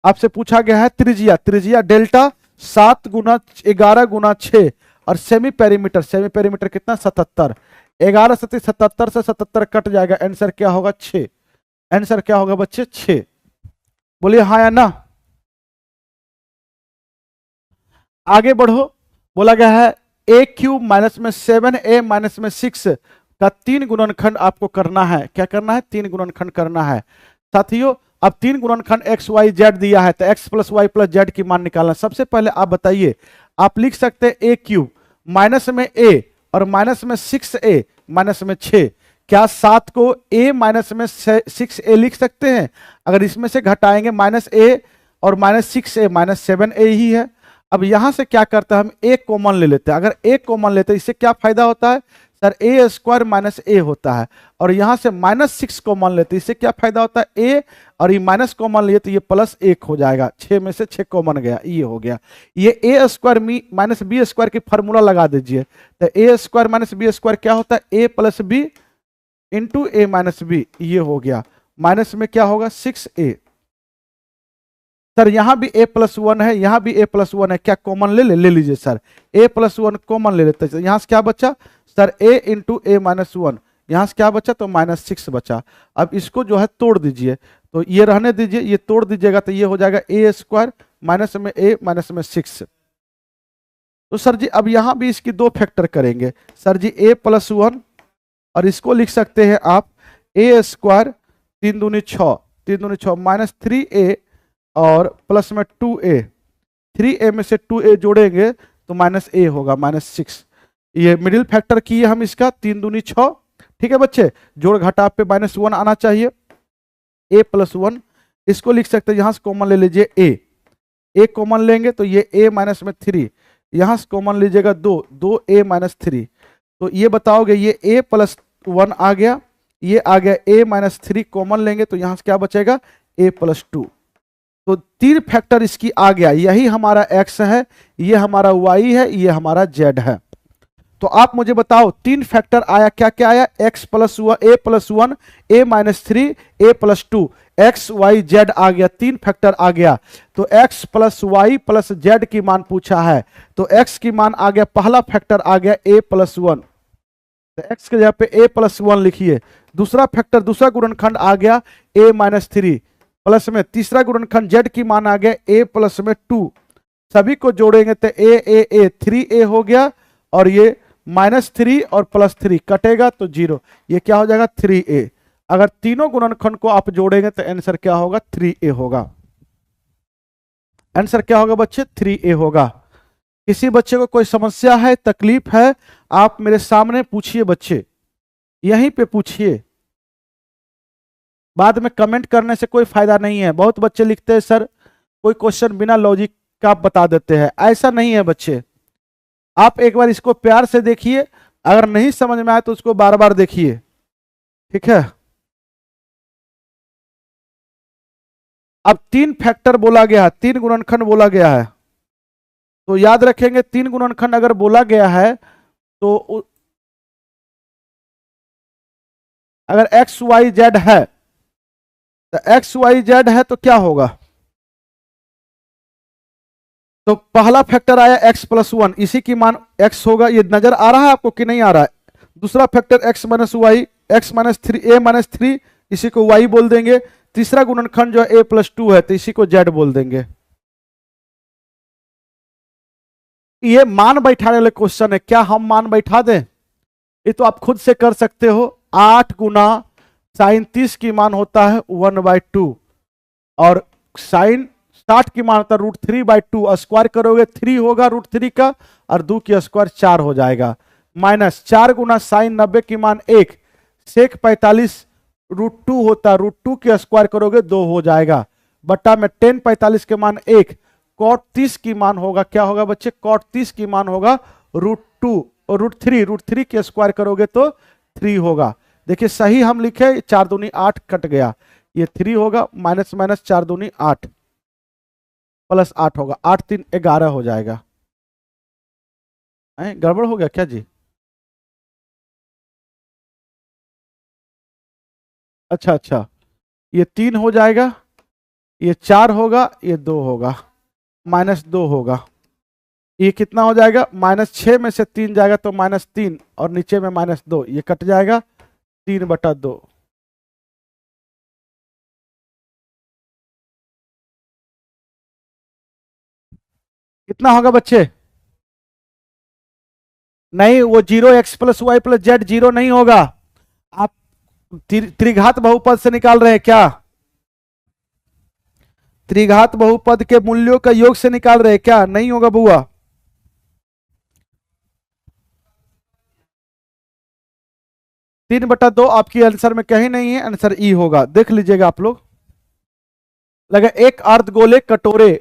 आपसे पूछा गया है त्रिज्या, त्रिज्या डेल्टा 7 गुना 11 गुना 6 और सेमी पेरीमीटर, सेमी पेरीमीटर कितना 77, 11 7 77 से 77 कट जाएगा, आंसर क्या होगा 6, आंसर क्या होगा बच्चे 6, बोलिए हाँ या ना। आगे बढ़ो, बोला गया है ए क्यूब माइनस में 7a माइनस में 6 का 3 गुणनखंड आपको करना है, क्या करना है 3 गुणनखंड करना है। साथियों अब 3 गुणनखंड एक्स वाई जेड दिया है तो x plus y plus z की मान निकालना। सबसे पहले आप बताइए, आप लिख सकते हैं ए क्यूब माइनस में ए और माइनस में 6a माइनस में 6, क्या 7 को a माइनस में 6a लिख सकते हैं, अगर इसमें से घटाएंगे माइनस a और माइनस 6a माइनस 7a ही है। अब यहां से क्या करते हैं हम एक कॉमन ले लेते हैं, अगर एक कॉमन लेते हैं इससे क्या फायदा होता है सर ए स्क्वायर माइनस ए होता है, और यहां से माइनस 6 कॉमन लेते हैं इससे क्या फायदा होता है ए, और ये माइनस कॉमन लिए तो ये प्लस 1 हो जाएगा, 6 में से 6 कॉमन गया, ये हो गया। ये ए स्क्वायर माइनस बी स्क्वायर की फॉर्मूला लगा दीजिए, तो ए स्क्वायर माइनस बी स्क्वायर क्या होता है ए प्लस बी इंटू ए माइनस बी, ये हो गया, माइनस में क्या होगा 6a, सर यहाँ भी a प्लस वन है, यहाँ भी a प्लस वन है, क्या कॉमन ले लीजिए sir, a plus one common ले लेते हैं। यहाँ से क्या बचा sir, a into A minus one, यहाँ से क्या बचा तो -6 बचा। अब इसको जो है तोड़ दीजिए, तो ये रहने दीजिए, ये तोड़ दीजिएगा तो ये हो जाएगा a स्क्वायर माइनस में a माइनस में 6। तो सर जी अब यहाँ भी इसकी दो फैक्टर करेंगे सर जी, a प्लस वन और इसको लिख सकते हैं आप a स्क्वायर 3 दूनी 6, 3 दूनी 6 माइनस 3a और प्लस में 2a, 3a में से 2a जोड़ेंगे तो -a होगा -6। ये मिडिल फैक्टर किए हम इसका 3 दूनी 6, ठीक है बच्चे, जोड़ घटा पे -1 आना चाहिए, a प्लस वन, इसको लिख सकते हैं यहाँ से कॉमन ले लीजिए a कॉमन लेंगे तो ये a माइनस में 3, यहाँ से कॉमन लीजिएगा 2a माइनस 3, तो ये बताओगे ये a प्लस वन आ गया, ये आ गया a माइनस 3, कॉमन लेंगे तो यहाँ से क्या बचेगा a प्लस 2। तो 3 फैक्टर इसकी आ गया, यही हमारा x है, ये हमारा y है, ये हमारा z है। तो आप मुझे बताओ 3 फैक्टर आया, क्या क्या आया, x plus a plus one, a minus 3, a plus 2, x y z आ गया, 3 फैक्टर आ गया। तो x plus y plus z की मान पूछा है, तो x की मान आ गया, पहला फैक्टर आ गया a प्लस वन, तो x के जगह पे a प्लस वन लिखिए। दूसरा फैक्टर, दूसरा गुणनखंड आ गया a माइनस 3 प्लस में तीसरा गुणनखंड z की मान आ गया a प्लस में 2, सभी को जोड़ेंगे तो a 3a हो गया, और ये -3 और +3 कटेगा तो 0, ये क्या हो जाएगा 3a। अगर तीनों गुणनखंड को आप जोड़ेंगे तो आंसर क्या होगा 3a होगा। आंसर क्या होगा बच्चे 3a होगा। किसी बच्चे को कोई समस्या है, तकलीफ है, आप मेरे सामने पूछिए बच्चे, यहीं पे पूछिए, बाद में कमेंट करने से कोई फायदा नहीं है। बहुत बच्चे लिखते हैं सर कोई क्वेश्चन बिना लॉजिक का बता देते हैं, ऐसा नहीं है बच्चे। आप एक बार इसको प्यार से देखिए, अगर नहीं समझ में आए तो उसको बार बार देखिए, ठीक है। अब 3 फैक्टर बोला गया है, 3 गुणनखंड बोला गया है, तो याद रखेंगे 3 गुणनखंड अगर बोला गया है तो अगर x y z है, तो x y z है तो क्या होगा, तो पहला फैक्टर आया x प्लस वन, इसी की मान x होगा, ये नजर आ रहा है आपको कि नहीं आ रहा है। दूसरा factor x minus y, x minus 3, a minus 3, इसी को y बोल देंगे। तीसरा गुणनखंड जो है a प्लस 2 है, तो इसी को z बोल देंगे। ये मान बैठाने वाले क्वेश्चन है, क्या हम मान बैठा दें? ये तो आप खुद से कर सकते हो। 8 गुना साइन 30 की मान होता है 1/2, और साइन 60 की मान होता है √3/2, स्क्वायर करोगे 3 होगा √3 का, और 2 की स्क्वायर 4 हो जाएगा। माइनस 4 गुना साइन 90 की मान 1, सेक 45 √2 होता है, √2 की स्क्वायर करोगे 2 हो जाएगा, बट्टा में टेन 45 के मान 1, कॉट 30 की मान होगा, क्या होगा बच्चे, कॉट 30 की मान होगा √2 और √3 की स्क्वायर करोगे तो 3 होगा। देखिए सही हम लिखे, 4 दूनी 8 कट गया, ये 3 होगा, माइनस माइनस 4 दूनी 8 प्लस 8 होगा, 8 3 11 हो जाएगा। गड़बड़ हो गया क्या जी? अच्छा अच्छा, ये 3 हो जाएगा, ये 4 होगा, ये 2 होगा, -2 होगा। ये कितना हो जाएगा, -6 में से 3 जाएगा तो -3, और नीचे में -2, ये कट जाएगा 3/2। कितना होगा बच्चे? नहीं, वो 0x plus y plus Z 0 नहीं होगा। आप त्रिघात बहुपद से निकाल रहे हैं क्या? त्रिघात बहुपद के मूल्यों का योग से निकाल रहे हैं क्या? नहीं होगा बुआ। तीन बटा दो आपकी आंसर में कहीं नहीं है, आंसर ई होगा। देख लीजिएगा आप लोग, लगा एक अर्धगोले कटोरे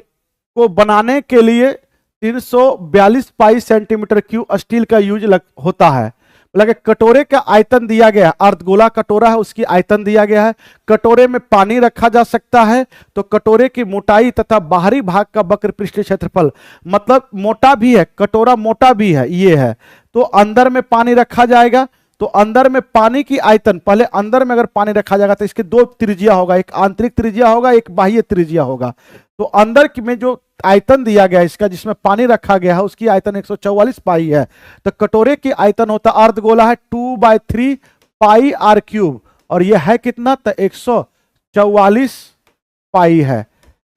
को बनाने के लिए 342 पाई सेंटीमीटर क्यूब स्टील का यूज होता है। लगे कटोरे का आयतन दिया गया है, अर्धगोला कटोरा है, उसकी आयतन दिया गया है। कटोरे में पानी रखा जा सकता है, तो कटोरे की मोटाई तथा बाहरी भाग का वक्र पृष्ठीय क्षेत्रफल, मतलब मोटा भी है कटोरा, मोटा भी है, ये है, तो अंदर में पानी रखा जाएगा, तो अंदर में पानी की आयतन, पहले अंदर में अगर पानी रखा जाएगा तो इसके दो त्रिज्या होगा, एक आंतरिक त्रिज्या होगा, एक बाह्य त्रिज्या होगा। तो अंदर में जो आयतन दिया गया है इसका, जिसमें पानी रखा गया है, उसकी आयतन 144 पाई है। तो कटोरे की आयतन होता अर्धगोला है 2/3 पाई आर क्यूब, और ये है कितना, तो 144 पाई है।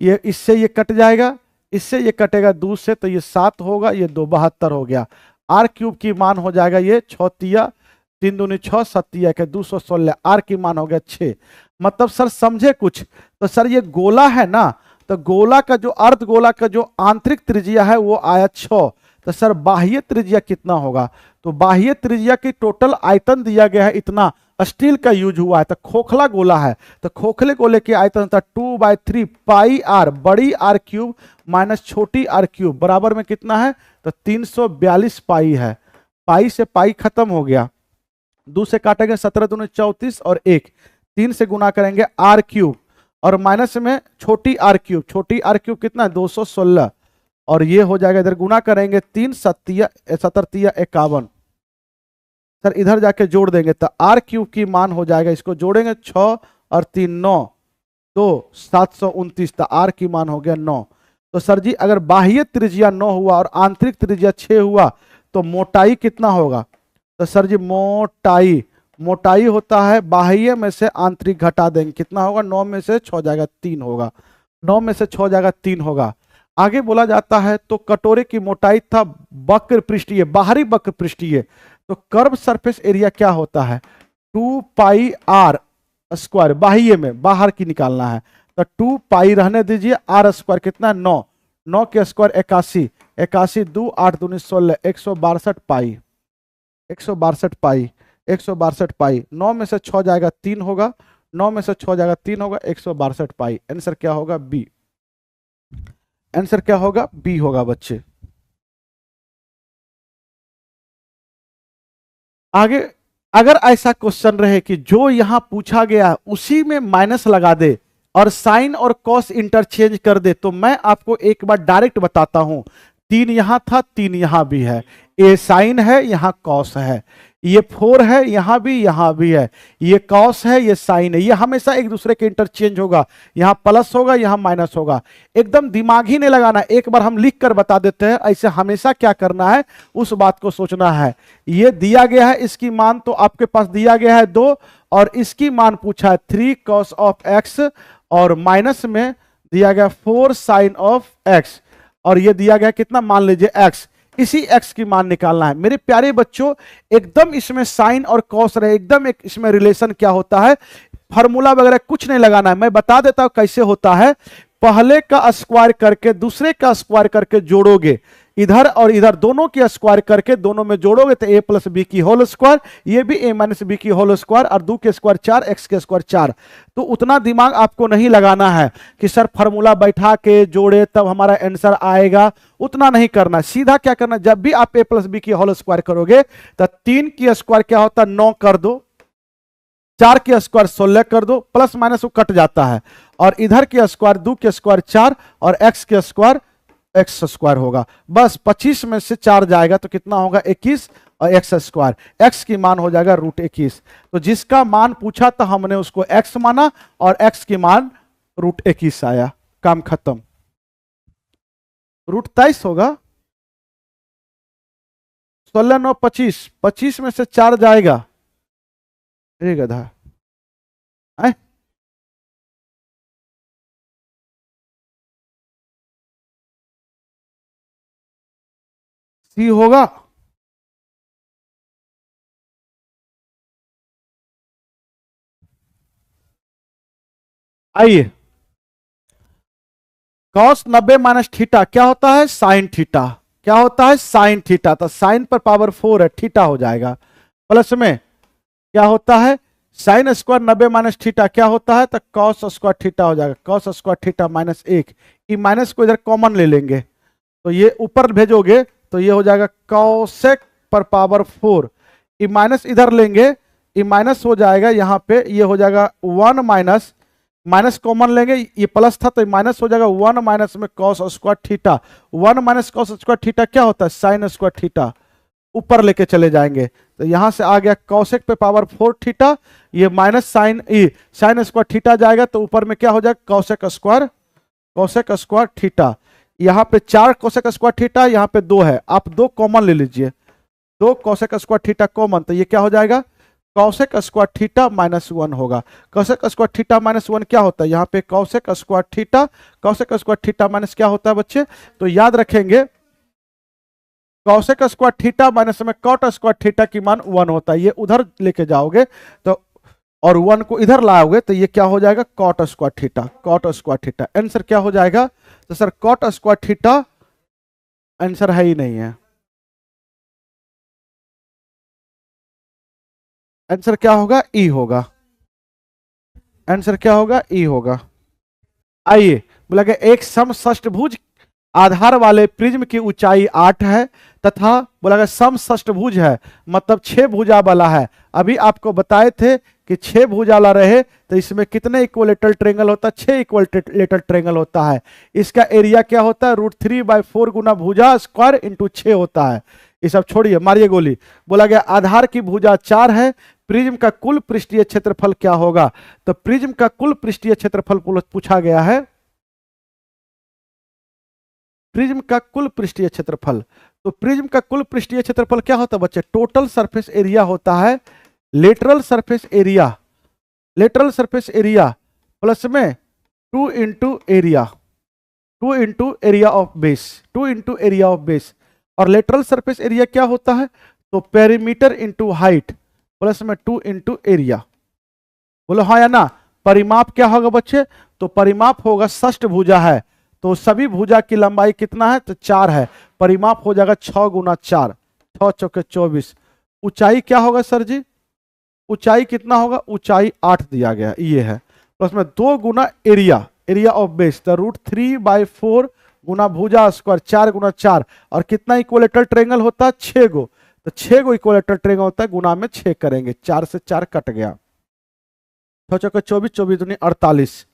ये इससे ये कट जाएगा, इससे ये कटेगा 2 से, तो ये 7 होगा, ये 2 72 हो गया। आर क्यूब की मान हो जाएगा ये 6 तिया 3 दूनी 6 7 तिया के 216, आर की मान हो गया 6। मतलब सर समझे कुछ, तो सर ये गोला है ना, तो गोला का जो अर्धगोला का जो आंतरिक त्रिज्या है वो आया 6, तो सर बाह्य त्रिज्या कितना होगा, तो बाह्य त्रिज्या की टोटल आयतन दिया गया है इतना, स्टील का यूज हुआ है, तो खोखला गोला है, तो खोखले गोले की आयतन था 2/3 पाई आर, बड़ी आर क्यूब माइनस छोटी आर क्यूब, बराबर में कितना है, तो 342 पाई है। पाई से पाई खत्म हो गया, 2 से काटेंगे 17 दूनी 34 और 1, 3 से गुना करेंगे आर क्यूब, और माइनस में छोटी आर क्यूब, छोटी आर क्यूब कितना है 216, और ये हो जाएगा इधर गुना करेंगे 3 7 17 51। सर इधर जाके जोड़ देंगे तो आर क्यूब की मान हो जाएगा, इसको जोड़ेंगे 6 और 3 9 2 729, तो आर की मान हो गया 9। तो सर जी अगर बाह्य त्रिज्या 9 हुआ और आंतरिक त्रिज्या 6 हुआ तो मोटाई कितना होगा, तो सर जी मोटाई होता है बाह्य में से आंतरिक घटा देंगे, कितना होगा, 9 में से 6 जाएगा 3 होगा, 9 में से 6 जाएगा 3 होगा। आगे बोला जाता है तो कटोरे की मोटाई था वक्र पृष्ठीय, बाहरी वक्र पृष्ठीय, तो कर्व सरफेस एरिया क्या होता है 2 पाई आर स्क्वायर, बाह्य में बाहर की निकालना है, तो 2 पाई रहने दीजिए, आर स्क्वायर कितना है 9, 9 के स्क्वायर 81, 81 2 8 दूनी 16, 162 पाई, 162 पाई, 162 पाई, 9 में से 6 जाएगा 3 होगा, 9 में से 6 जाएगा 3 होगा, 162 पाई। आंसर क्या होगा, बी। आंसर क्या होगा, बी होगा बच्चे। आगे अगर ऐसा क्वेश्चन रहे कि जो यहां पूछा गया उसी में माइनस लगा दे और साइन और कॉस इंटरचेंज कर दे, तो मैं आपको एक बार डायरेक्ट बताता हूं, 3 यहां था 3 यहां भी है, ये साइन है यहां कॉस है, ये 4 है यहां भी है, ये कॉस है ये साइन है, ये हमेशा एक दूसरे के इंटरचेंज होगा, यहां प्लस होगा यहां माइनस होगा। एकदम दिमाग ही नहीं लगाना, एक बार हम लिख कर बता देते हैं, ऐसे हमेशा क्या करना है उस बात को सोचना है। ये दिया गया है, इसकी मान तो आपके पास दिया गया है 2, और इसकी मान पूछा है 3 cos ऑफ एक्स, और माइनस में दिया गया 4 साइन ऑफ एक्स, और ये दिया गया कितना, मान लीजिए एक्स, इसी एक्स की मान निकालना है। मेरे प्यारे बच्चों एकदम इसमें साइन और कॉस रहे, एकदम एक इसमें रिलेशन क्या होता है, फार्मूला वगैरह कुछ नहीं लगाना है, मैं बता देता हूं कैसे होता है। पहले का स्क्वायर करके दूसरे का स्क्वायर करके जोड़ोगे, इधर और इधर दोनों की स्क्वायर करके दोनों में जोड़ोगे तो a प्लस बी की होल स्क्वायर, ये भी a माइनस बी की होल स्क्वायर, और 2 के स्क्वायर 4, x के स्क्वायर 4। तो उतना दिमाग आपको नहीं लगाना है कि सर फार्मूला बैठा के जोड़े तब हमारा आंसर आएगा, उतना नहीं करना। सीधा क्या करना, जब भी आप a प्लस बी की होल स्क्वायर करोगे तो 3 की स्क्वायर क्या होता है 9 कर दो, 4 की स्क्वायर 16 कर दो, प्लस माइनस वो कट जाता है, और इधर की स्क्वायर 2 के स्क्वायर 4 और x के स्क्वायर एक्स स्क्वायर होगा, बस 25 में से 4 जाएगा तो कितना होगा 21, और एक्स स्क्वायर, एक्स की मान हो जाएगा √21। तो जिसका मान पूछा था हमने उसको x माना और x की मान √21 आया, काम खत्म। √23 होगा, 16 9 25, 25 में से 4 जाएगा, एक गधा सी होगा। आइए, cos 90 माइनस थीटा क्या होता है, साइन थीटा, क्या होता है साइन थीटा, तो साइन पर पावर 4 है, थीटा हो जाएगा, प्लस में क्या होता है साइन स्क्वायर 90 माइनस थीटा क्या होता है, तो cos स्क्वायर थीटा हो जाएगा, cos स्क्वायर थीटा माइनस 1, ये माइनस को इधर कॉमन ले लेंगे तो ये ऊपर भेजोगे तो ये हो जाएगा cosec पर पावर 4, ये माइनस इधर लेंगे, ये माइनस हो जाएगा यहाँ पे, ये हो जाएगा 1 माइनस, माइनस कॉमन लेंगे, ये प्लस था तो माइनस हो जाएगा 1 माइनस में cos square theta, 1 minus cos square theta क्या होता है साइन स्क्वायर थीटा, ऊपर लेके चले जाएंगे। तो यहां से आ गया कौसेक पे पावर 4 थीटा, ये माइनस साइन ई, साइन स्क्वायर थीटा जाएगा तो ऊपर में क्या हो जाएगा कौसेक स्क्वायर थीटा। यहाँ पे 4 कोसेक स्क्वायर थीटा, यहाँ पे 2 है, आप 2 कॉमन ले लीजिए, 2 कोसेक स्क्वायर थीटा कॉमन, तो ये क्या हो जाएगा कौसेक स्क्वायर थीटा -1 होगा। कौसेक स्क्वायर थीटा -1 क्या होता है, यहाँ पे कौसेक स्क्वायर थीटा माइनस क्या होता है बच्चे, तो याद रखेंगे कौसेक स्क्वायर थीटा माइनस में कॉट स्क्वायर थीटा की मान 1 होता है। ये उधर लेके जाओगे तो और 1 को इधर लाओगे तो ये क्या हो जाएगा कॉट स्क्वायर थीटा। आंसर क्या हो जाएगा, तो sir cot square theta answer है ही नहीं है। आंसर क्या होगा ई होगा, आंसर क्या होगा ई होगा। आइए बोला कि एक समषष्टभुज आधार वाले प्रिज्म की ऊंचाई 8 है तथा बोला कि समषष्टभुज है मतलब 6 भुजा वाला है। अभी आपको बताए थे कि 6 भुजा वाला रहे तो इसमें कितने इक्विलेटरल ट्रायंगल होता है, 6 इक्विलेटरल ट्रायंगल होता है। इसका एरिया क्या होता है √3/4 गुना भुजा स्क्वायर इंटू 6 होता है। ये सब छोड़िए, मारिए गोली। बोला गया आधार की भुजा 4 है, प्रिज्म का कुल पृष्ठीय क्षेत्रफल क्या होगा, तो प्रिज्म का कुल पृष्ठीय क्षेत्रफल पूछा गया है, प्रिज्म का कुल पृष्ठीय क्षेत्रफल। तो प्रिज्म का कुल पृष्ठीय क्षेत्रफल क्या होता है बच्चे, टोटल सरफेस एरिया होता है लेटरल सरफेस एरिया प्लस में 2 इंटू एरिया ऑफ बेस, और लेटरल सरफेस एरिया क्या होता है, तो पेरीमीटर इंटू हाइट प्लस में 2 इंटू एरिया। बोलो हाँ या ना। परिमाप क्या होगा बच्चे, तो परिमाप होगा षष्ठ भुजा है तो सभी भुजा की लंबाई कितना है, तो 4 है, परिमाप हो जाएगा 6 गुना 4, 6 चौके 24। ऊंचाई क्या होगा सर जी, ऊंचाई कितना होगा, ऊंचाई 8 दिया गया ये है, प्लस में 2 गुना एरिया ऑफ बेस, तो √3/4 गुना भुजा स्क्वायर 4 गुना 4, और कितना इक्विलेटरल ट्रायंगल होता है 6 गो, तो 6 गो इक्विलेटरल ट्रायंगल होता है, गुना में 6 करेंगे, 4 से 4 कट गया, 6 चौके 24, 24 दूनी 48,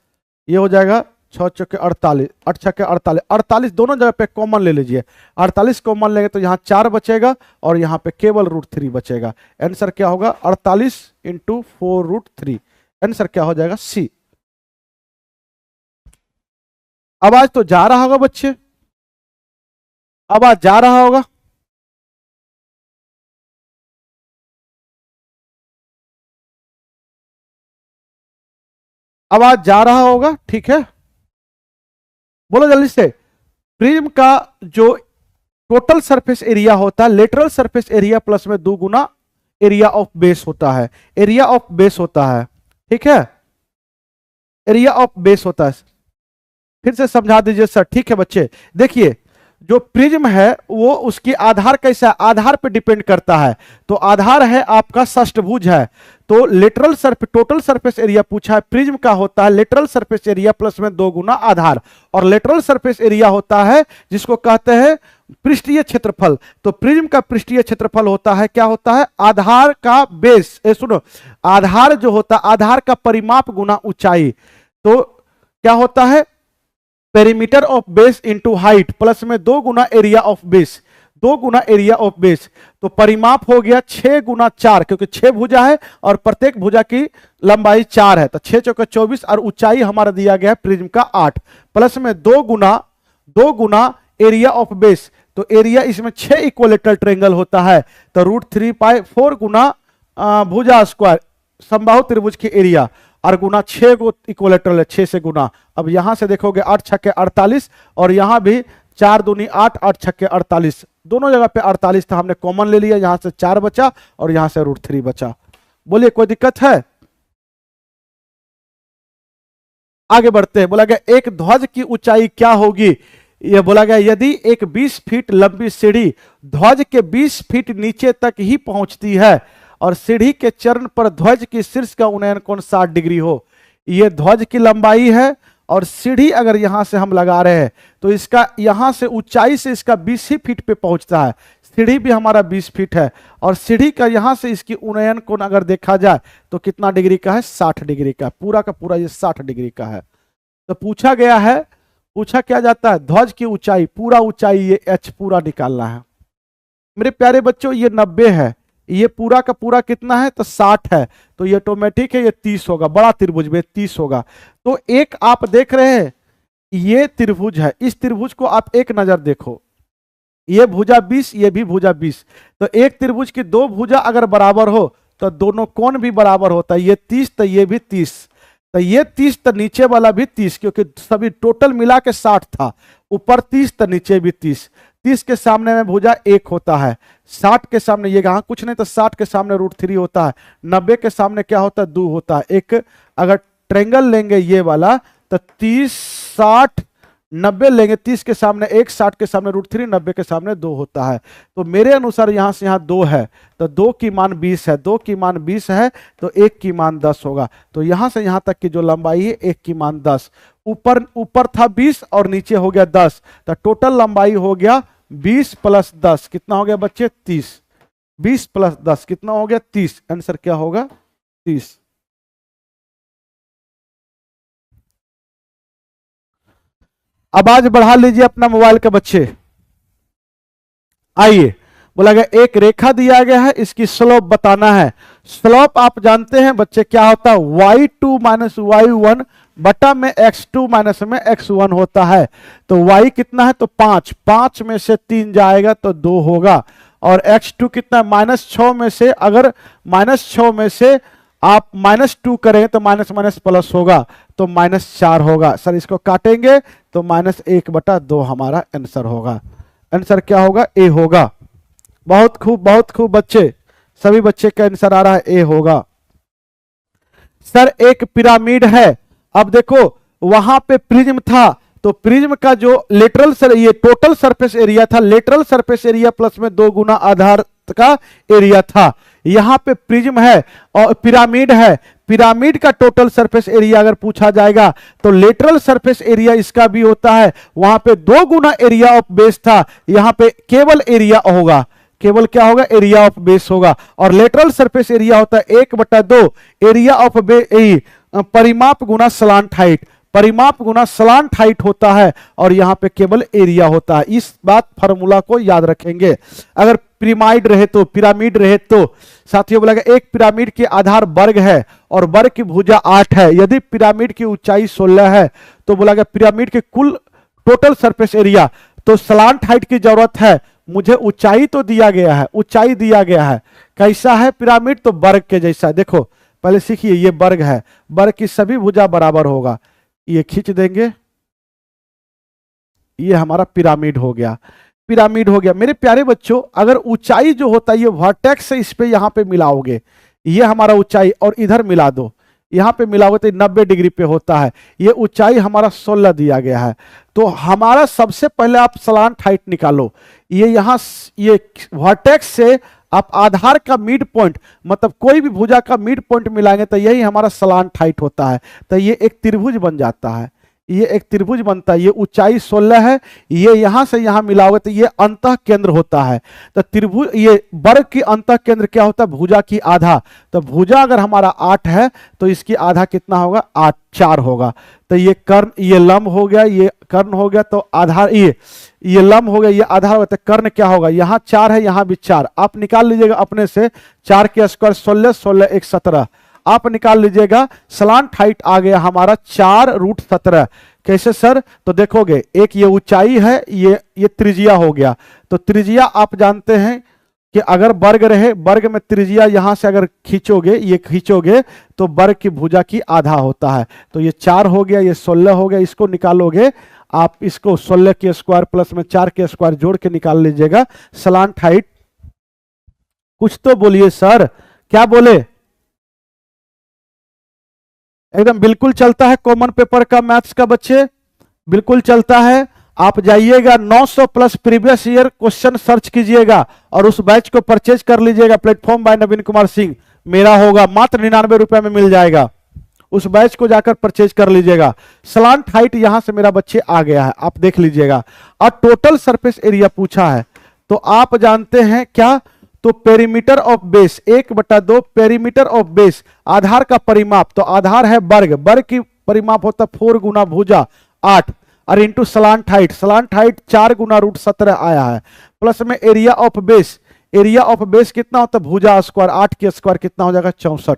ये हो जाएगा 6 चौके 48, 8 छक्के 48, 48 दोनों जगह पे कॉमन ले लीजिए, 48 कॉमन लेंगे तो यहाँ 4 बचेगा और यहाँ पे केवल √3 बचेगा। आंसर क्या होगा 48 इंटू 4√3, आंसर क्या हो जाएगा सी। आवाज तो जा रहा होगा बच्चे, आवाज जा रहा होगा, आवाज जा रहा होगा, ठीक है बोलो जल्दी से। प्रिज्म का जो टोटल सरफेस एरिया होता है लेटरल सरफेस एरिया प्लस में 2 गुना एरिया ऑफ बेस होता है, ठीक है, एरिया ऑफ बेस होता है। फिर से समझा दीजिए सर, ठीक है बच्चे। देखिए जो प्रिज्म है वो उसकी आधार कैसा है, आधार पे डिपेंड करता है, तो आधार है आपका षष्ठभुज है, तो लेटरल टोटल सरफेस एरिया पूछा है, प्रिज्म का होता है लेटरल सरफेस एरिया प्लस में 2 गुना आधार, और लेटरल सरफेस एरिया होता है जिसको कहते हैं पृष्ठीय क्षेत्रफल। तो प्रिज्म का पृष्ठीय क्षेत्रफल होता है, क्या होता है, आधार का बेस, सुनो आधार जो होता है आधार का परिमाप गुना ऊंचाई, तो क्या होता है perimeter of base into height plus में 2 गुना एरिया ऑफ बेस, 2 गुना एरिया ऑफ बेस, तो परिमाप हो गया 6 गुना 4, क्योंकि 6 भुजा है और प्रत्येक भुजा की लंबाई 4 है, तो 6 चौके 24, और ऊंचाई हमारा दिया गया है प्रिज्म का 8, प्लस में 2 गुना एरिया ऑफ बेस, तो एरिया इसमें 6 इक्विलेटरल ट्रायंगल होता है, तो √3/4 गुना भुजा स्क्वायर समबाहु त्रिभुज की एरिया, और गुना 6 को इक्विलेटरल है, 6 से गुना। अब यहां से देखोगे 8 छक्के 48, और यहां भी 4 दूनी 8, 8 छक्के 48, दोनों जगह पे 48 था, हमने कॉमन ले लिया, यहां से 4 बचा और यहां से √3 बचा। बोलिए कोई दिक्कत है, आगे बढ़ते हैं। बोला गया एक ध्वज की ऊंचाई क्या होगी, यह बोला गया यदि एक 20 फीट लंबी सीढ़ी ध्वज के 20 फीट नीचे तक ही पहुंचती है और सीढ़ी के चरण पर ध्वज की शीर्ष का उन्नयन कोण 60 डिग्री हो, यह ध्वज की लंबाई है, और सीढ़ी अगर यहां से हम लगा रहे हैं तो इसका यहां से ऊंचाई से इसका 20 ही फीट पे पहुंचता है, सीढ़ी भी हमारा 20 फीट है, और सीढ़ी का यहां से इसकी उन्नयन कोण अगर देखा जाए तो कितना डिग्री का है, 60 डिग्री का, पूरा का पूरा ये 60 डिग्री का है। तो पूछा गया है, पूछा क्या जाता है ध्वज की ऊंचाई, पूरा ऊंचाई ये h पूरा निकालना है, मेरे प्यारे बच्चों ये 90 है, ये पूरा का पूरा कितना है तो 60 है, तो ये ऑटोमेटिक है, ये 30 होगा, बड़ा त्रिभुज में 30 होगा। तो एक आप देख रहे हैं ये त्रिभुज है, इस त्रिभुज को आप एक नजर देखो, ये भुजा 20, ये भी भुजा 20, तो एक त्रिभुज की दो भुजा अगर बराबर हो तो दोनों कोण भी बराबर होता है, ये 30 तो ये भी 30, तो ये 30 तो नीचे वाला भी 30, क्योंकि सभी टोटल मिला के 60 था, ऊपर 30 तो नीचे भी 30, 30 के सामने में भुजा 1 होता है, 60 के सामने ये कहाँ कुछ नहीं, तो 60 के सामने √3 होता है, 90 के सामने क्या होता है 2 होता है। एक अगर ट्रेंगल लेंगे ये वाला तो 30 60 90 लेंगे, 30 के सामने 1, 60 के सामने √3, 90 के सामने 2 होता है। तो मेरे अनुसार यहां से यहां 2 है, तो 2 की मान 20 है, 2 की मान 20 है, तो 1 की मान 10 होगा। तो यहां से यहां तक की जो लंबाई है 1 की मान 10, ऊपर ऊपर था 20 और नीचे हो गया 10, तो टोटल लंबाई हो गया 20 + 10, कितना हो गया बच्चे 30, 20 + 10 कितना हो गया 30, आंसर क्या होगा 30। आवाज बढ़ा लीजिए अपना मोबाइल के बच्चे। आइए, बोला गया एक रेखा दिया गया है, इसकी स्लोप बताना है। स्लोप आप जानते हैं बच्चे क्या होता है, y2 - y1 बटा में x2 - में x1 होता है। तो y कितना है तो 5, 5 में से 3 जाएगा तो 2 होगा, और x2 कितना -6 में से, अगर -6 में से आप -2 करें तो माइनस माइनस प्लस होगा, तो -4 होगा। सर इसको काटेंगे तो -1/2 हमारा आंसर होगा। आंसर क्या होगा ए होगा। बहुत खूब बहुत खूब बच्चे, सभी बच्चे का आंसर आ रहा है ए होगा। सर एक पिरामिड है, अब देखो वहां पे प्रिज्म था, तो प्रिज्म का जो लेटरल ये टोटल सरफेस एरिया था, लेटरल सरफेस एरिया प्लस में 2 गुना आधार का एरिया था। यहां पे प्रिज्म है और पिरामिड है, पिरामिड का टोटल सरफेस एरिया अगर पूछा जाएगा तो लेटरल सरफेस एरिया इसका भी होता है, वहां पे 2 गुना एरिया ऑफ बेस था, यहां पे केवल एरिया होगा, केवल क्या होगा एरिया ऑफ बेस होगा, और लेटरल सरफेस एरिया होता है 1/2 एरिया ऑफ परिमाप गुना सलांट हाइट, परिमाप गुना सलांट हाइट होता है, और यहां पे केवल एरिया होता है। इस बात फार्मूला को याद रखेंगे। अगर पिरामिड रहे तो साथियों बोला एक पिरामिड के आधार वर्ग है और वर्ग की भुजा 8 है, यदि पिरामिड की ऊंचाई 16 है तो बोला गया पिरामिड के कुल टोटल सरफेस एरिया, तो सलांट हाइट की जरूरत है, मुझे ऊंचाई तो दिया गया है, ऊंचाई दिया गया है, कैसा है पिरामिड तो वर्ग के जैसा। देखो पहले सीखिए, ये वर्ग है, वर्ग की सभी भुजा बराबर होगा, ये खींच देंगे, ये हमारा पिरामिड हो गया, पिरामिड हो गया। मेरे प्यारे बच्चों अगर ऊंचाई जो होता है ये वर्टेक्स से इस पे यहां पे मिलाओगे, ये हमारा ऊंचाई और इधर मिला दो, यहां पे मिलाओगे तो 90 डिग्री पे होता है, ये ऊंचाई हमारा 16 दिया गया है। तो हमारा सबसे पहले आप सलांट हाइट निकालो, ये यहां ये वर्टेक्स से आप आधार का मिड पॉइंट, मतलब कोई भी भुजा का मिड पॉइंट मिलाएंगे तो यही हमारा सलांट हाइट होता है, तो ये एक त्रिभुज बन जाता है, ये एक त्रिभुज बनता है। ये ऊंचाई 16 है, ये यहां से यहां मिलाओगे तो ये अंतः केंद्र होता है। तो त्रिभुज ये वर्ग की अंतः केंद्र क्या होता है भुजा की आधा, तो भुजा अगर हमारा 8 है तो इसकी आधा कितना होगा 8 4 होगा। तो ये कर्ण, ये लंब हो गया, ये कर्ण हो गया, तो आधार ये लंब हो गया, ये आधार हो गया, तो कर्ण क्या होगा, यहाँ 4 है यहाँ भी 4, आप निकाल लीजिएगा अपने से, 4 के स्क्वायर 16, 16 1 17, आप निकाल लीजिएगा। सलांट हाइट आ गया हमारा 4√17। कैसे सर, तो देखोगे एक ये ऊंचाई है, ये त्रिज्या हो गया, तो त्रिज्या आप जानते हैं कि अगर वर्ग रहे, वर्ग में त्रिज्या यहां से अगर खींचोगे, ये खींचोगे तो वर्ग की भुजा की आधा होता है, तो ये 4 हो गया, ये 16 हो गया, इसको निकालोगे आप, इसको 16 के स्क्वायर प्लस में 4 के स्क्वायर जोड़ के निकाल लीजिएगा सलांट हाइट। कुछ तो बोलिए सर, क्या बोले, एकदम बिल्कुल चलता है, कॉमन पेपर का मैथ्स का बच्चे बिल्कुल चलता है। आप जाइएगा 900 plus previous year question search कीजिएगा और उस बैच को परचेज कर लीजिएगा, प्लेटफॉर्म बाय नवीन कुमार सिंह मेरा होगा, मात्र 99 रुपए में मिल जाएगा, उस बैच को जाकर परचेज कर लीजिएगा। सलांट हाइट यहां से मेरा बच्चे आ गया है, आप देख लीजिएगा। और टोटल सरफेस एरिया पूछा है, तो आप जानते हैं क्या, तो perimeter of base 1/2 perimeter of base, आधार का परिमाप, तो आधार है वर्ग, वर्ग की परिमाप होता 4 गुना भुजा 8 और into slant height, slant height 4 गुना √17 आया है, प्लस में area of base, area of base कितना होता है भुजा स्क्वायर, 8 के स्क्वायर कितना हो जाएगा 64।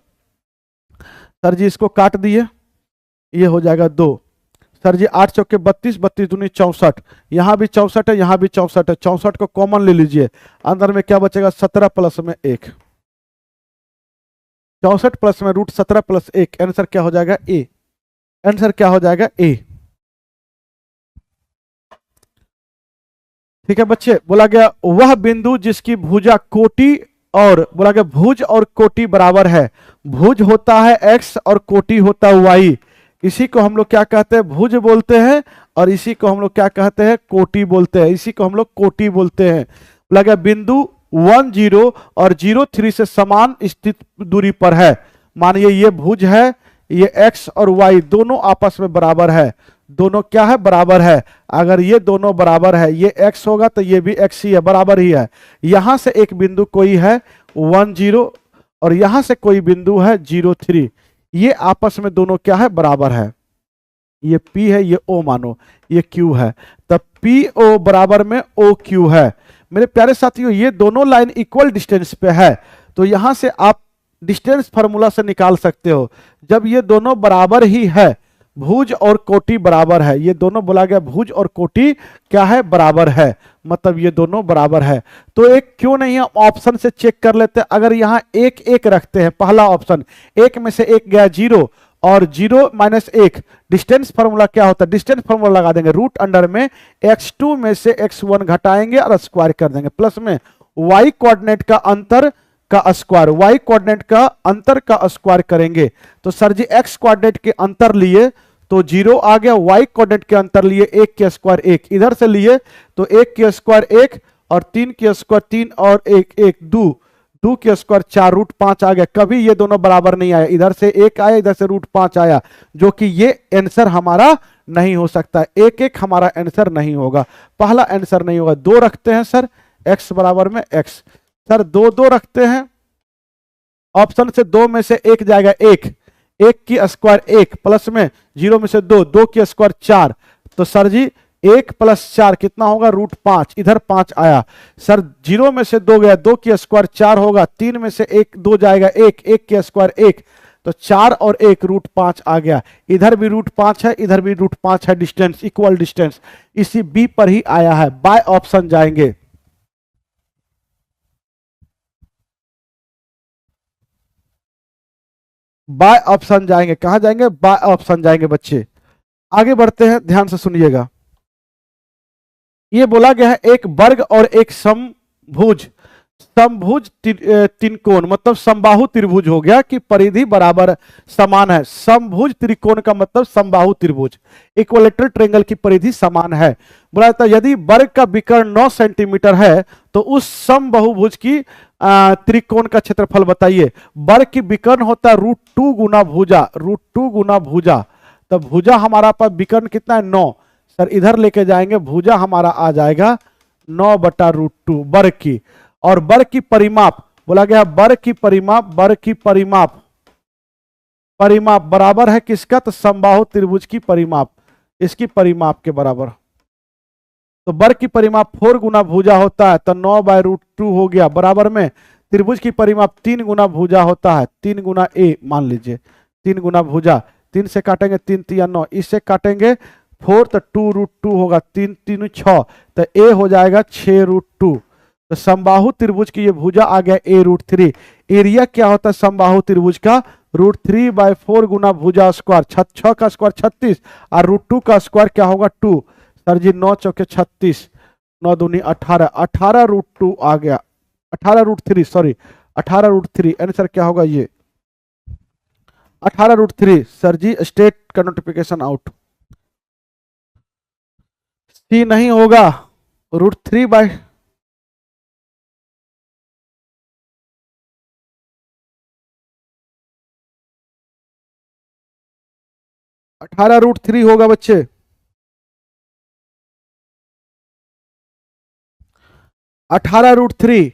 सर जी इसको काट दिए, ये हो जाएगा 2। सर जी 8 चौके 32, 32 दूनी 64, यहाँ भी 64 है, यहाँ भी 64 है, 64 को कॉमन ले लीजिए, अंदर में क्या बचेगा 17 प्लस में 1, 64 प्लस में रूट 17 प्लस 1, आंसर क्या हो जाएगा ए, आंसर क्या हो जाएगा ए। ठीक है बच्चे, बोला गया वह बिंदु जिसकी भुजा कोटि और बोला गया भुज और कोटि बराबर है, भुज होता है x और कोटि होता है y, इसी को हम लोग क्या कहते हैं भुज बोलते हैं, और इसी को हम लोग क्या कहते हैं कोटि बोलते हैं, इसी को हम लोग कोटि बोलते हैं। बोला गया बिंदु 1 0 और 0 3 से समान स्थित दूरी पर है, मानिए ये भुज है, ये x और y दोनों आपस में बराबर है, दोनों क्या है बराबर है, अगर ये दोनों बराबर है, ये x होगा तो ये भी x ही है, बराबर ही है। यहां से एक बिंदु कोई है 1 0 और यहां से कोई बिंदु है 0 3, ये आपस में दोनों क्या है बराबर है, ये P है ये O मानो, ये Q है, तब PO बराबर में OQ है। मेरे प्यारे साथियों ये दोनों लाइन इक्वल डिस्टेंस पे है, तो यहां से आप डिस्टेंस फार्मूला से निकाल सकते हो, जब ये दोनों बराबर ही है, भुज और कोटि बराबर है, ये दोनों बोला गया भुज और कोटि क्या है बराबर है, मतलब ये दोनों बराबर है। तो एक क्यों नहीं हम ऑप्शन से चेक कर लेते हैं, अगर यहाँ 1 1 रखते हैं, पहला ऑप्शन 1 में से 1 गया 0 और 0 माइनस 1, डिस्टेंस फार्मूला क्या होता है, डिस्टेंस फार्मूला लगा देंगे, रूट अंडर में x2 में से x1 घटाएंगे और स्क्वायर कर देंगे, प्लस में y कोऑर्डिनेट का अंतर का स्क्वायर, y कोऑर्डिनेट का अंतर का स्क्वायर करेंगे, तो सर जी x कोऑर्डिनेट के अंतर लिए तो 0 आ गया, y कोऑर्डिनेट के अंतर लिए 1 के स्क्वायर 1, इधर से लिए तो 1 के स्क्वायर 1 और 3 के स्क्वायर 3 और 1 1 2, 2 के स्क्वायर 4 रूट 5 आ गया। कभी ये दोनों बराबर नहीं आया, इधर से 1 आया इधर से रूट 5 आया, जो कि ये आंसर हमारा नहीं हो सकता, 1 1 हमारा आंसर नहीं होगा, पहला आंसर नहीं होगा। 2 रखते हैं सर x बराबर में x, सर 2 2 रखते हैं, ऑप्शन से 2 में से 1 जाएगा 1, 1 की स्क्वायर 1 प्लस में 0 में से 2, 2 की स्क्वायर 4, तो सर जी 1 प्लस 4 कितना होगा रूट 5, इधर 5 आया, सर 0 में से 2 गया, 2 की स्क्वायर 4 होगा, 3 में से 1 2 जाएगा 1, 1 की स्क्वायर 1, तो 4 और 1 रूट 5 आ गया, इधर भी रूट 5 है इधर भी रूट 5 है, डिस्टेंस इक्वल डिस्टेंस इसी बी पर ही आया है, बाय ऑप्शन जाएंगे। बाय ऑप्शन जाएंगे, कहां जाएंगे बाय ऑप्शन जाएंगे बच्चे। आगे बढ़ते हैं, ध्यान से सुनिएगा, ये बोला गया है एक वर्ग और एक समभुज, समभुज त्रिकोण मतलब समबाहु त्रिभुज हो गया कि परिधि बराबर समान है, समभुज त्रिकोण का मतलब समबाहु त्रिभुज, इक्विलेटरल ट्रायंगल की परिधि समान है। बोला जाता है यदि वर्ग का विकर्ण 9 सेंटीमीटर है तो उस समबाहुभुज की त्रिकोण का क्षेत्रफल बताइए। वर्ग की विकर्ण होता है √2 गुना भुजा, √2 गुना भुजा, तो भुजा हमारा पास विकर्ण कितना है 9, सर इधर लेके जाएंगे भुजा हमारा आ जाएगा 9 बटा √2 वर्ग की, और वर्ग की परिमाप बोला गया वर्ग की परिमाप, वर्ग की परिमाप, परिमाप बराबर है किसका, तो समबाहु त्रिभुज की परिमाप, इसकी परिमाप के बराबर, तो वर्ग की परिमाप 4 गुना भुजा होता है, तो 9 बाय √2 हो गया, बराबर में त्रिभुज की परिमाप 3 गुना भुजा होता है, 3 गुना ए मान लीजिए, 3 गुना भुजा, 3 से काटेंगे 3 3 9, इससे काटेंगे 4 तो 2 √2 होगा, 3 3 6, तो ए हो जाएगा 6 √2, तो समबाहु त्रिभुज की ये भुजा आ गया a √3। एरिया क्या होता है समबाहु त्रिभुज का, √3 बाय 4 गुना भुजा स्क्वायर, 6 का स्क्वायर 36 और √2 का स्क्वायर क्या होगा 2, सर जी 9 चौके 36, 9 दूनी 18, 18 √2 आ गया, 18 √3 सॉरी 18 √3, आंसर क्या होगा ये 18 √3। सर जी स्टेट का नोटिफिकेशन आउट, सी नहीं होगा, √3 बाय 18 √3 होगा बच्चे, 18 √3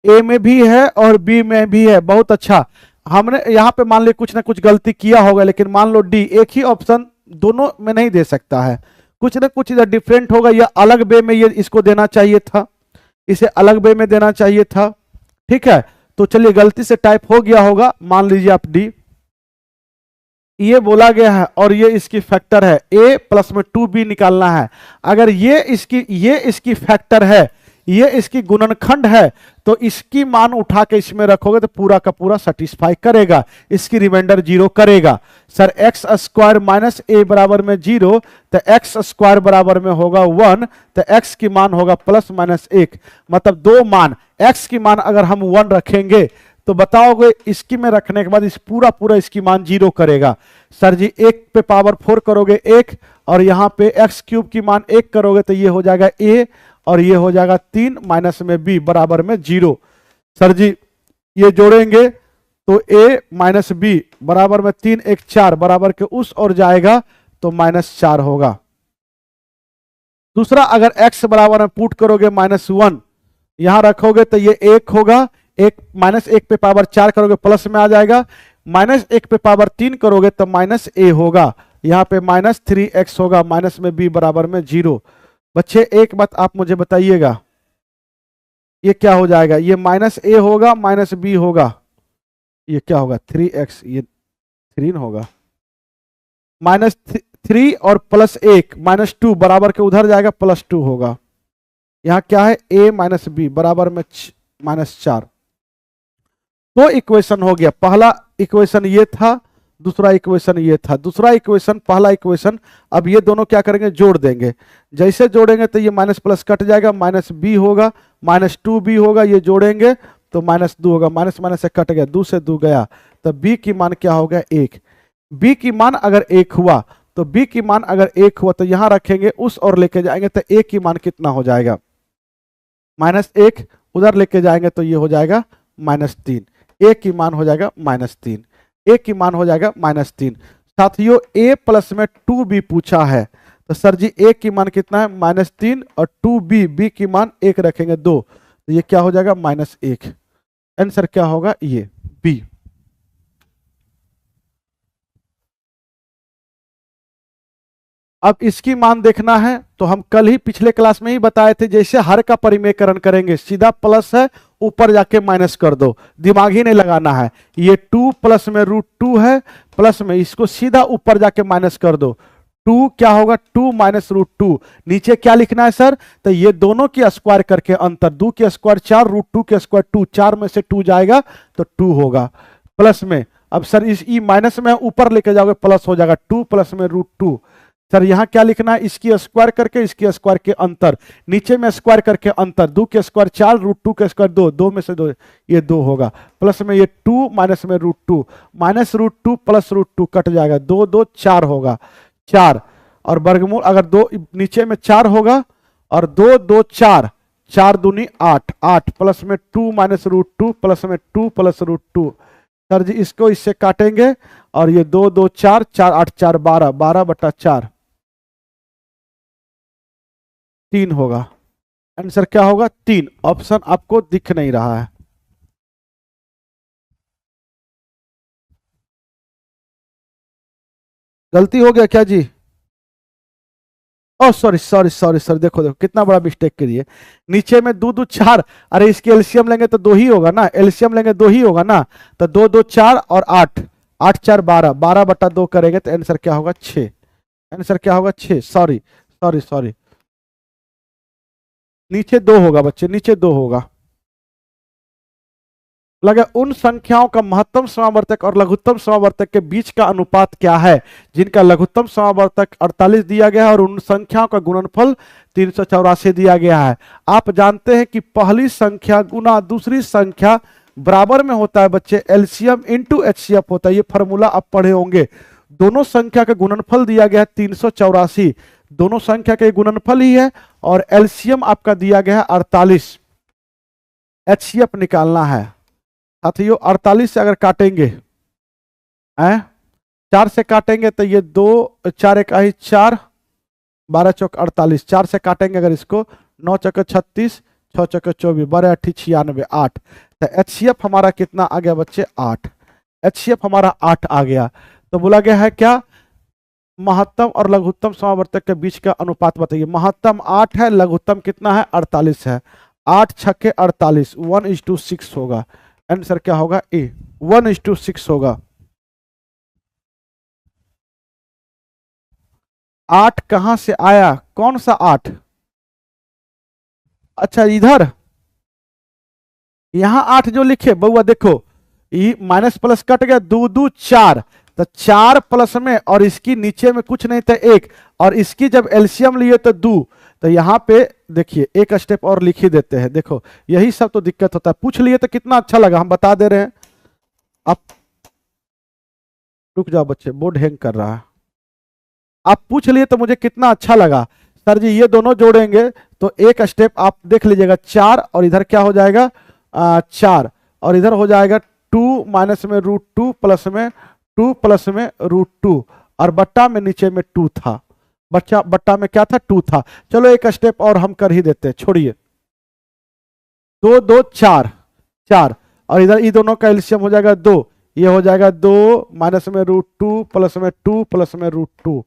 ए में भी है और बी में भी है, बहुत अच्छा। हमने यहाँ पे मान ली कुछ ना कुछ गलती किया होगा, लेकिन मान लो डी, एक ही ऑप्शन दोनों में नहीं दे सकता है, कुछ ना कुछ इधर डिफरेंट होगा, या अलग वे में ये इसको देना चाहिए था, इसे अलग वे में देना चाहिए था, ठीक है, तो चलिए गलती से टाइप हो गया होगा, मान लीजिए आप डी, ये बोला गया है और ये इसकी फैक्टर है, a प्लस में 2b निकालना है। अगर ये इसकी फैक्टर है, ये इसकी गुणनखंड है, तो इसकी मान उठा के इसमें रखोगे तो पूरा का पूरा सेटिस्फाई करेगा, इसकी रिमाइंडर 0 करेगा। सर एक्स स्क्वायर माइनस ए बराबर में 0, तो एक्स स्क्वायर बराबर में होगा 1, तो एक्स की मान होगा प्लस माइनस 1, मतलब दो मान, एक्स की मान अगर हम 1 रखेंगे तो बताओगे इसकी में रखने के बाद इस पूरा इसकी मान 0 करेगा। सर जी 1 पे पावर 4 करोगे 1, और यहां पे एक्स क्यूब की मान 1 करोगे तो ये हो जाएगा a, और ये हो जाएगा 3 माइनस में b बराबर में 0। सर जी ये जोड़ेंगे तो a माइनस बी बराबर में 3 1 4 बराबर के उस और जाएगा तो -4 होगा। दूसरा, अगर x बराबर में पुट करोगे -1 यहां रखोगे तो ये 1 होगा, -1 पे पावर 4 करोगे प्लस में आ जाएगा, -1 पे पावर 3 करोगे तो -a होगा, यहाँ पे -3x होगा, माइनस में b बराबर में 0। बच्चे एक बात आप मुझे बताइएगा, ये क्या हो जाएगा, ये -a होगा -b होगा, ये क्या होगा 3x, ये 3 होगा, -3 और +1 -2 बराबर के उधर जाएगा +2 होगा। यहाँ क्या है a माइनस बी बराबर में -4। तो इक्वेशन हो गया, पहला इक्वेशन ये था, दूसरा इक्वेशन ये था, दूसरा इक्वेशन पहला इक्वेशन। अब ये दोनों क्या करेंगे, जोड़ देंगे, जैसे जोड़ेंगे तो ये माइनस प्लस कट जाएगा, -b होगा, -2b होगा, ये जोड़ेंगे तो -2 होगा, माइनस माइनस से कट गया, 2 से 2 गया, तो b की मान क्या हो गया 1। b की मान अगर 1 हुआ तो b की मान अगर 1 हुआ तो यहां रखेंगे, उस और लेके जाएंगे तो a की मान कितना हो जाएगा, -1, उधर लेके जाएंगे तो ये हो जाएगा -3, a की मान हो जाएगा -3, a की मान हो जाएगा -3। साथियों a प्लस में 2b पूछा है, तो सर जी a की मान कितना है -3 और 2b, b की मान 1 रखेंगे 2, तो ये क्या हो जाएगा -1। आंसर क्या होगा, ये b। अब इसकी मान देखना है तो हम कल ही पिछले क्लास में ही बताए थे, जैसे हर का परिमेयकरण करेंगे, सीधा प्लस है ऊपर जाके माइनस कर दो, दिमाग ही नहीं लगाना है। ये 2 प्लस में √2 है, प्लस में इसको सीधा ऊपर जाके माइनस कर दो, 2 क्या होगा 2 माइनस √2। नीचे क्या लिखना है सर, तो ये दोनों की स्क्वायर करके अंतर, 2 के स्क्वायर 4, √2 के स्क्वायर 2, 4 में से 2 जाएगा तो 2 होगा, प्लस में। अब सर इस माइनस में ऊपर लेके जाओगे प्लस हो जाएगा, 2 प्लस में √2। सर यहां क्या लिखना है, इसकी स्क्वायर करके इसकी स्क्वायर के अंतर, नीचे में स्क्वायर करके अंतर, 2 के स्क्वायर 4, √2 के स्क्वायर 2, 2 में से 2 ये 2 होगा, प्लस में ये 2 माइनस में √2, माइनस √2 प्लस √2 कट जाएगा, 2 2 4 होगा, 4 और वर्गमूल अगर 2 नीचे में 4 होगा और 2 2 4, 4 दूनी 8, 8 प्लस में 2 माइनस √2 प्लस में 2 प्लस √2। सर जी इसको इससे काटेंगे और ये 2 2 4, 4 8 4 12, 12/4 3 होगा। आंसर क्या होगा 3। ऑप्शन आपको दिख नहीं रहा है, गलती हो गया क्या जी? Oh sorry sorry sorry sir, देखो देखो कितना बड़ा मिस्टेक करिए, नीचे में 2 2 4, अरे इसके एलसीएम लेंगे तो 2 ही होगा ना, एलसीएम लेंगे 2 ही होगा ना, तो 2 2 4 और 8, 8 4 12, 12/2 करेंगे तो आंसर क्या होगा 6। आंसर क्या होगा 6, सॉरी सॉरी सॉरी, नीचे 2 होगा बच्चे, नीचे 2 होगा। लगे उन संख्याओं का महत्तम समावर्तक और लघुत्तम समावर्तक के बीच का अनुपात क्या है जिनका लघुत्तम समावर्तक 48 दिया गया है और उन संख्याओं का गुणनफल 384 दिया गया है। आप जानते हैं कि पहली संख्या गुना दूसरी संख्या बराबर में होता है बच्चे, एलसीएम इंटू एचसीएफ होता है, ये फॉर्मूला आप पढ़े होंगे। दोनों संख्या का गुणनफल दिया गया है 384, दोनों संख्या के गुणनफल ही है और एलसीएम आपका दिया गया है 48, एचसीएफ निकालना है। साथियों 48 से अगर काटेंगे 4 से काटेंगे तो ये 2 4 1 4, 12 चौक 48, 4 से काटेंगे अगर इसको 9 चौक 36, 6 चौक 24, 12 8 96, 8। तो एचसीएफ हमारा कितना आ गया बच्चे 8, एचसीएफ हमारा 8 आ गया। तो बोला गया है क्या, महत्तम और लघुत्तम समावर्तक के बीच का अनुपात बताइए। महत्तम 8 है, लघुत्तम कितना है 48 है। 8 छक्के 48, 1:6 होगा। आंसर क्या होगा? ए, 1:6 होगा। 8 कहां से आया? कौन सा 8? अच्छा इधर, यहां 8 जो लिखे बउआ देखो, ये माइनस प्लस कट गया, 2 2 4, तो 4 प्लस में और इसकी नीचे में कुछ नहीं था 1, और इसकी जब एलसीएम लिए तो 2, तो यहां पे देखिए एक स्टेप और लिख ही देते हैं। देखो यही सब तो दिक्कत होता है, पूछ लिए तो कितना अच्छा लगा, हम बता दे रहे हैं। आप रुक जाओ बच्चे, बोर्ड हैंग कर रहा है। आप पूछ लिए तो मुझे कितना अच्छा लगा। सर जी ये दोनों जोड़ेंगे तो एक स्टेप आप देख लीजिएगा, 4 और इधर क्या हो जाएगा 4, और इधर हो जाएगा 2 माइनस में √2 प्लस में 2 प्लस में √2, और बट्टा में नीचे में 2 था, बट्टा में क्या था 2 था। चलो एक स्टेप और हम कर ही देते हैं, छोड़िए। 2 2 4 4, और इधर ये दोनों का एलसीएम हो जाएगा 2, ये हो जाएगा 2 माइनस में √2 प्लस में 2 प्लस में √2,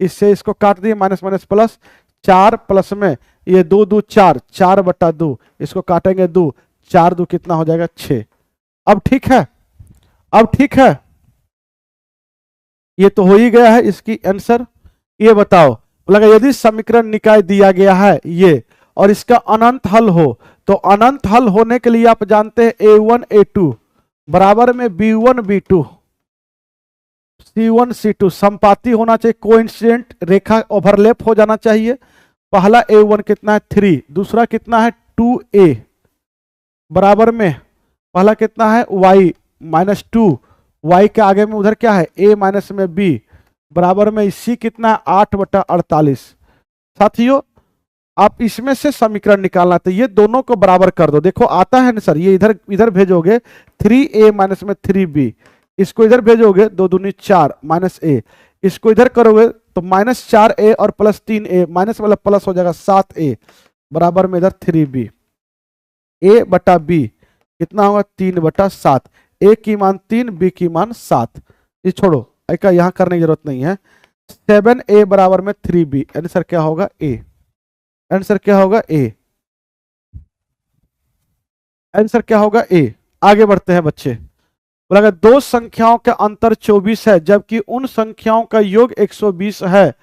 इससे इसको काट दिए, माइनस माइनस प्लस, 4 प्लस में ये 2 2 4, 4/2, इसको काटेंगे 2, 4 2 कितना हो जाएगा 6। अब ठीक है, अब ठीक है, ये तो हो ही गया है इसकी आंसर। ये बताओ, लगा यदि समीकरण निकाय दिया गया है ये, और इसका अनंत हल हो, तो अनंत हल होने के लिए आप जानते हैं a1 a2 बराबर में b1 b2 c1 c2 संपाती होना चाहिए, कोइंसिडेंट रेखा ओवरलैप हो जाना चाहिए। पहला a1 कितना है 3, दूसरा कितना है 2a, बराबर में पहला कितना है y -2, y के आगे में उधर क्या है a माइनस में b, बराबर में c कितना है 8/48। साथियों आप इसमें से समीकरण निकालना, तो ये दोनों को बराबर कर दो। देखो आता है ना सर, ये इधर इधर भेजोगे 3a माइनस में 3b, इसको इधर भेजोगे 2 दूनी 4 -a, इसको इधर करोगे तो -4a और +3a, माइनस वाला प्लस हो जाएगा 7a, बराबर में इधर 3b, a/b कितना होगा 3/7, a की मान 3, b की मान 7। ये छोड़ो, ऐसा यहां करने की जरूरत नहीं है। 7a बराबर में 3b, आंसर क्या होगा a, आंसर क्या होगा a, आंसर क्या होगा a। आगे बढ़ते हैं बच्चे, बोला अगर दो संख्याओं का अंतर 24 है जबकि उन संख्याओं का योग 120 है,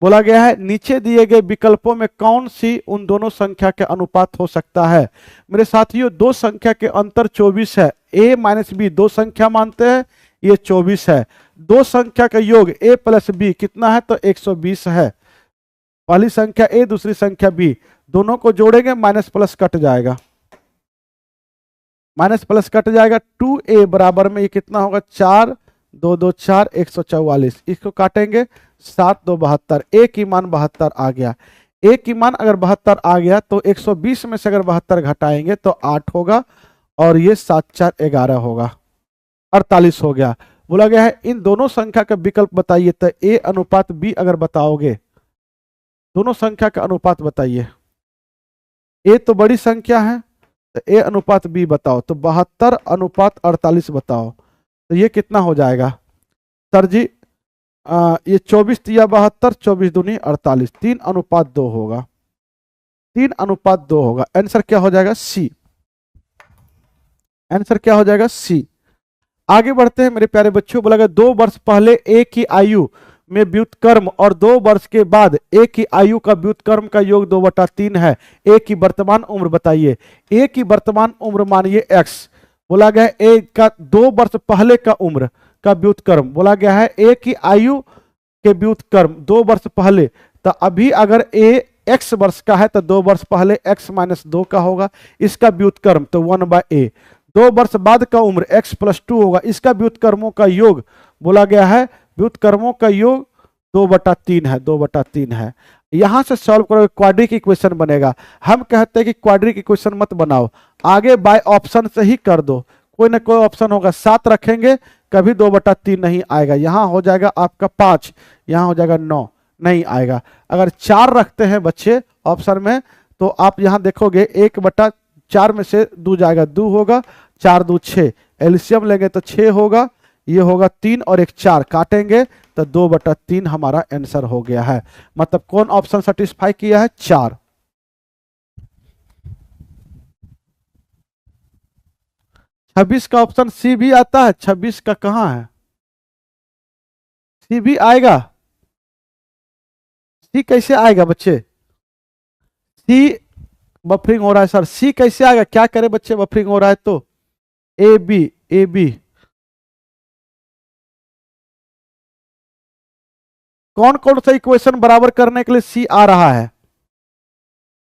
बोला गया है नीचे दिए गए विकल्पों में कौन सी उन दोनों संख्या के अनुपात हो सकता है। मेरे साथियों दो संख्या के अंतर 24 है, a माइनस बी दो संख्या मानते हैं, ये 24 है। दो संख्या का योग a प्लस बी कितना है, तो 120 है। पहली संख्या a दूसरी संख्या b, दोनों को जोड़ेंगे माइनस प्लस कट जाएगा, माइनस प्लस कट जाएगा, 2a बराबर में ये कितना होगा 4 2 2 4 144, इसको काटेंगे 7 2 72, a की मान 72 आ गया। a की मान अगर 72 आ गया तो 120 में से अगर 72 घटाएंगे तो 8 होगा, और ये 7 4 11 होगा, 48 हो गया। बोला गया है इन दोनों संख्या का विकल्प बताइए, तो a अनुपात b अगर बताओगे, दोनों संख्या का अनुपात बताइए। a तो बड़ी संख्या है तो a अनुपात b बताओ, तो 72 अनुपात 48 बताओ, तो ये कितना हो जाएगा सर जी? ये 24 या 72, 24 दूनी 48, 3 अनुपात 2 होगा, 3 अनुपात 2 होगा। आंसर क्या हो जाएगा सी, आंसर क्या हो जाएगा सी। आगे बढ़ते हैं मेरे प्यारे बच्चों, बोला गया 2 वर्ष पहले ए की आयु में व्युत्क्रम और 2 वर्ष के बाद ए की आयु का व्युत्क्रम का योग 2/3 है, ए की वर्तमान उम्र बताइए। ए की वर्तमान उम्र मानिए x, बोला गया है ए का 2 वर्ष पहले का उम्र का व्युत्क्रम, बोला गया है ए की आयु के व्युत्क्रम 2 वर्ष पहले, तो अभी अगर ए x वर्ष का है तो 2 वर्ष पहले x - 2 का होगा, इसका व्युत्क्रम तो 1/a। 2 वर्ष बाद का उम्र x + 2 होगा, इसका व्युत्क्रमों का योग, बोला गया है व्युत्क्रमों का योग 2/3 है, 2/3 है। यहां से सॉल्व करोगे क्वाड्रिक इक्वेशन बनेगा। हम कहते हैं कि क्वाड्रिक इक्वेशन मत बनाओ, आगे बाय ऑप्शन से ही कर दो, कोई ना कोई ऑप्शन होगा। 7 रखेंगे कभी 2/3 नहीं आएगा, यहां हो जाएगा आपका 5, यहां हो जाएगा 9, नहीं आएगा। अगर 4 रखते हैं बच्चे ऑप्शन में तो आप यहां देखोगे 1/4 में से 2 जाएगा, 2 होगा, 4 2 6, एलसीएम लेंगे तो 6 होगा, ये होगा 3 और 1 4, काटेंगे तो 2/3 हमारा आंसर हो गया है। मतलब कौन ऑप्शन सेटिस्फाई किया है? 4। 26 का ऑप्शन सी भी आता है, 26 का कहां है, सी भी आएगा, सी कैसे आएगा बच्चे, सी बफरिंग हो रहा है सर, सी कैसे आएगा, क्या करे बच्चे, बफरिंग हो रहा है तो ए बी, ए बी कौन कौन सा इक्वेशन बराबर करने के लिए सी आ रहा है,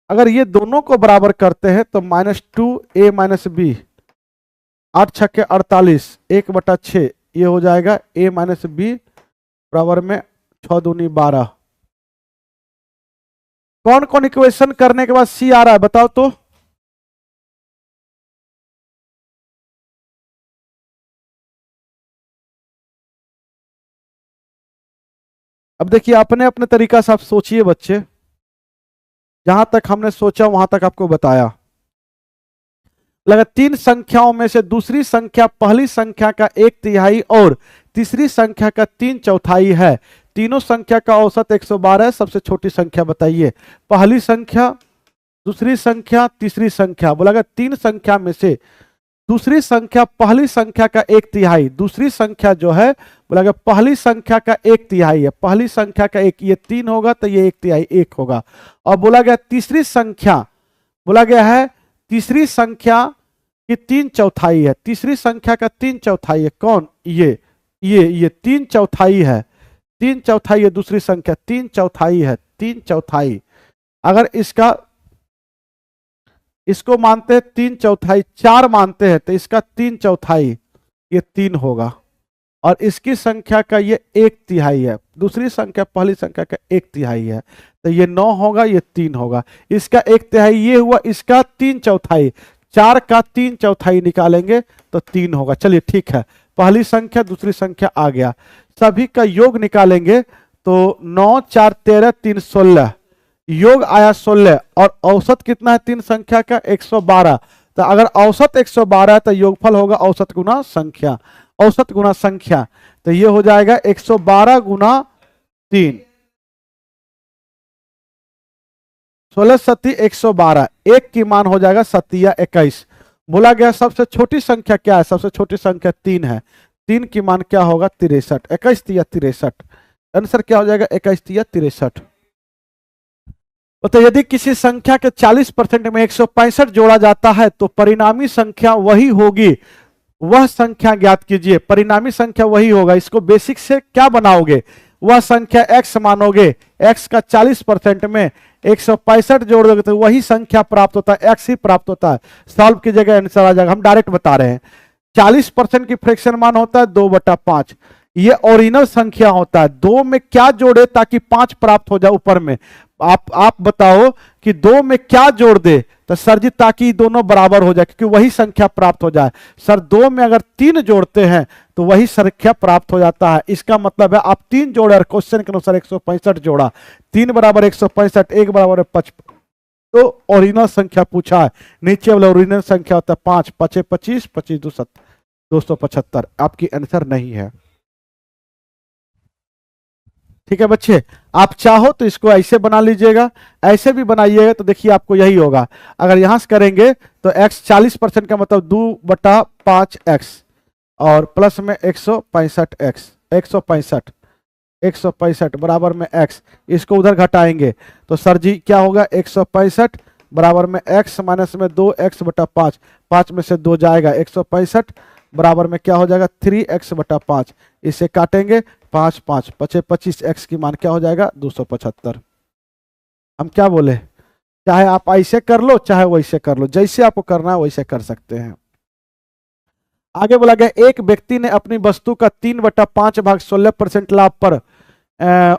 अगर ये दोनों को बराबर करते हैं तो -2a-b, 8 छक्के 48, 1/6 ये हो जाएगा a-b बराबर में 6 दूनी 12। कौन कौन इक्वेशन करने के बाद सी आ रहा है बताओ तो, अब देखिए अपने अपने तरीका से आप सोचिए बच्चे, जहां तक हमने सोचा वहां तक आपको बताया। लगा 3 संख्याओं में से दूसरी संख्या पहली संख्या का 1/3 और तीसरी संख्या का 3/4 है, तीनों संख्या का औसत 112 है, सबसे छोटी संख्या बताइए। पहली संख्या, दूसरी संख्या, तीसरी संख्या, बोला 3 संख्या में से दूसरी संख्या पहली संख्या का 1/3, दूसरी संख्या जो है बोला पहली संख्या का 1/3 है, पहली संख्या का 1, ये 3 होगा तो ये 1/3 1 होगा। और बोला गया तीसरी संख्या, बोला गया है तीसरी संख्या की 3/4 है, तीसरी संख्या का 3/4 है, कौन, ये 3/4 है, 3/4 है दूसरी संख्या, 3/4 है, 3/4। अगर इसको मानते हैं 3/4, 4 मानते हैं तो इसका 3/4 ये 3 होगा, और इसकी संख्या का ये 1/3 है, दूसरी संख्या पहली संख्या का 1/3 है, तो ये 9 होगा, ये 3 होगा, इसका 1/3 ये हुआ, इसका 3/4, 4 का 3/4 निकालेंगे तो 3 होगा। चलिए ठीक है, पहली संख्या दूसरी संख्या आ गया, सभी का योग निकालेंगे तो 9 4 13 3 16, योग आया 16, और औसत कितना है 3 संख्या का 112, तो अगर औसत 112 है तो योगफल होगा औसत गुना संख्या, औसत गुना संख्या, तो ये हो जाएगा 112 गुना 3, 16 सती 112, एक की मान हो जाएगा 7 21। बोला गया सबसे छोटी संख्या क्या है, सबसे छोटी संख्या 3 है, 3 की मान क्या होगा 63, 21 3 63, आंसर क्या हो जाएगा 21 3 63। तो यदि किसी संख्या के 40% में 165 जोड़ा जाता है तो परिणामी संख्या वही होगी, वह संख्या ज्ञात कीजिए, परिणामी संख्या वही होगा, इसको बेसिक से क्या बनाओगे, वह संख्या x मानोगे, x का 40% में 165 जोड़ दोगे तो वही संख्या प्राप्त होता है, x ही प्राप्त होता है, सॉल्व की जगह आंसर आ जाएगा, हम डायरेक्ट बता रहे हैं। 40% की फ्रैक्शन मान होता है 2/5, ये ओरिजिनल संख्या होता है, 2 में क्या जोड़े ताकि 5 प्राप्त हो जाए ऊपर में, आप बताओ कि 2 में क्या जोड़ दे, तो सर जी ताकि दोनों बराबर हो जाए, क्योंकि वही संख्या प्राप्त हो जाए। सर 2 में अगर 3 जोड़ते हैं तो वही संख्या प्राप्त हो जाता है, इसका मतलब है आप 3 जोड़े और क्वेश्चन के अनुसार 165 जोड़ा, 3 बराबर 165, 1 बराबर 55, तो ओरिजिनल संख्या पूछा है, नीचे वाला ओरिजिनल संख्या होता है 5 5 25 25 275, आपकी आंसर नहीं है। ठीक है बच्चे, आप चाहो तो इसको ऐसे बना लीजिएगा, ऐसे भी बनाइएगा तो देखिए आपको यही होगा, अगर यहां से करेंगे तो x 40% का मतलब 2/5x और प्लस में 165x, 165 बराबर में x, इसको उधर घटाएंगे तो सर जी क्या होगा 165 बराबर में x माइनस में 2x/5, 5 में से 2 जाएगा, 165 बराबर में क्या हो जाएगा 3x/5, इसे काटेंगे 5 5 5 25, x की मान क्या हो जाएगा 275। हम क्या बोले, चाहे आप ऐसे कर लो चाहे वैसे कर लो, जैसे आपको करना है वैसे कर सकते हैं। आगे बोला गया एक व्यक्ति ने अपनी वस्तु का 3/5 भाग 16% लाभ पर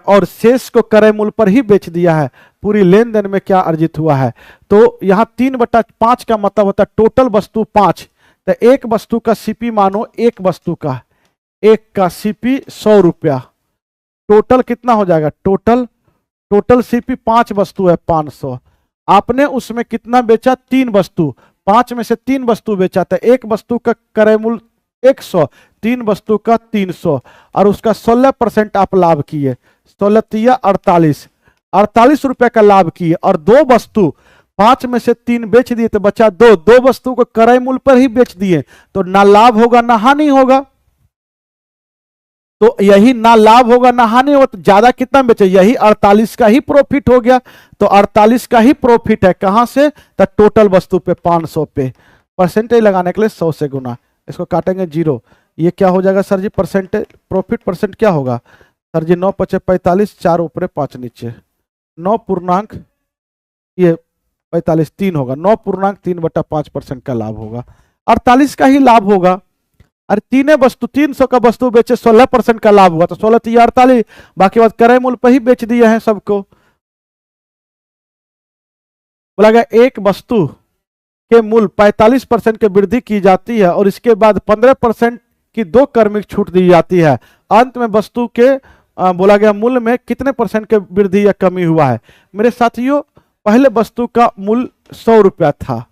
और शेष को क्रय मूल्य पर ही बेच दिया है, पूरी लेन देन में क्या अर्जित हुआ है। तो यहाँ 3/5 का मतलब होता है टोटल वस्तु 5, तो एक वस्तु का सीपी मानो, एक वस्तु का एक का सीपी 100 रुपया, टोटल कितना हो जाएगा, टोटल सीपी 5 वस्तु है 500, आपने उसमें कितना बेचा 3 वस्तु, 5 में से 3 वस्तु बेचा, तो एक वस्तु का क्रय मूल्य 100, 3 वस्तु का 300 और उसका 16% आप लाभ किए, 16 48 रुपए का लाभ किए, और 2 वस्तु 5 में से 3 बेच दिए तो बचा 2, 2 वस्तु को क्रय मूल्य पर ही बेच दिए, तो ना लाभ होगा ना हानि होगा। तो यही ना लाभ होगा ना हानि होगा, तो ज्यादा कितना बेचे, यही 48 का ही प्रॉफिट हो गया। तो 48 का ही प्रॉफिट है, कहां से, तो टोटल वस्तु पे 500 पे। परसेंटेज लगाने के लिए 100 से गुना, इसको काटेंगे 0। ये क्या हो जाएगा सर जी, परसेंटेज प्रॉफिट परसेंट क्या होगा सर जी, 9 पचे 45, 4 ऊपर 5 नीचे, 9 पूर्णांक ये 45 3 होगा, 9.3/5% का लाभ होगा। 48 का ही लाभ होगा। अरे तीन वस्तु 300 का वस्तु बेचे 16% का लाभ हुआ, तो 16 3 48, बाकी बात क्रय मूल्य पर ही बेच दिए हैं सबको। बोला गया एक वस्तु के मूल्य 45% की वृद्धि की जाती है और इसके बाद 15% की 2 क्रमिक छूट दी जाती है। अंत में वस्तु के बोला गया मूल्य में कितने परसेंट की वृद्धि या कमी हुआ है। मेरे साथियों, पहले वस्तु का मूल्य 100 रुपया था,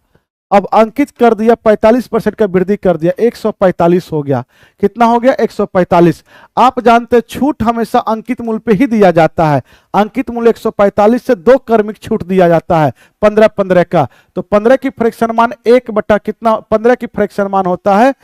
अब अंकित कर दिया 45% का वृद्धि कर दिया, 145 हो गया। कितना हो गया, 145। आप जानते छूट हमेशा अंकित मूल्य पे ही दिया जाता है। अंकित मूल्य 145 से 2 क्रमिक छूट दिया जाता है 15-15 का। तो 15 की फ्रैक्शन मान 1 बटा कितना, 15 की फ्रैक्शन मान होता है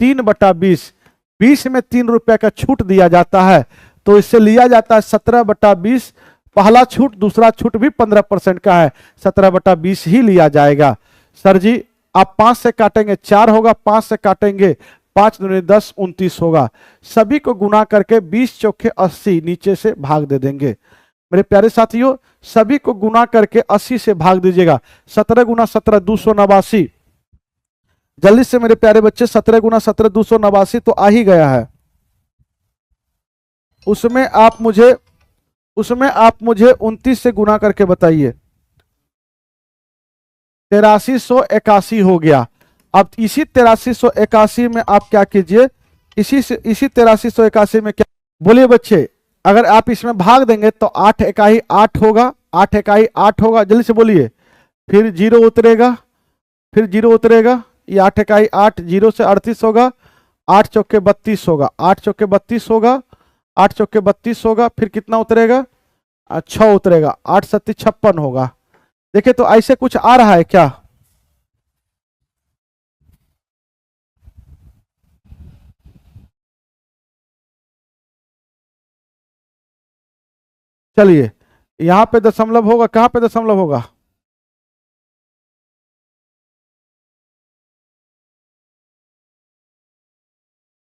3/20। 20 में 3 रुपया का छूट दिया जाता है, तो इससे लिया जाता है 17/20। पहला छूट दूसरा छूट भी 15% का है, 17/20 ही लिया जाएगा। सर जी आप 5 से काटेंगे 4 होगा, 5 से काटेंगे 5 दूनी 10 29 होगा। सभी को गुना करके 20 चौके 80 नीचे से भाग दे देंगे। मेरे प्यारे साथियों, सभी को गुना करके 80 से भाग दीजिएगा। 17 गुना 17 289। जल्दी से मेरे प्यारे बच्चे, 17 गुना 17 289 तो आ ही गया है। उसमें आप मुझे 29 से गुना करके बताइए। 8381 हो गया। अब इसी 8381 में आप क्या कीजिए, इसी 8381 में क्या, बोलिए बच्चे, अगर आप इसमें भाग देंगे तो 8 इकाई 8 होगा, 8 इकाई 8 होगा, जल्दी से बोलिए। फिर 0 उतरेगा, फिर 0 उतरेगा, ये 8 इकाई 8, 0 से 38 होगा, 8 चौके 32 होगा, 8 चौके 32 होगा, 8 चौके 32 होगा, फिर कितना उतरेगा, 6 उतरेगा, 8 सत्ती 56 होगा। देखिए तो ऐसे कुछ आ रहा है क्या, चलिए यहां पे दशमलव होगा, कहां पे दशमलव होगा,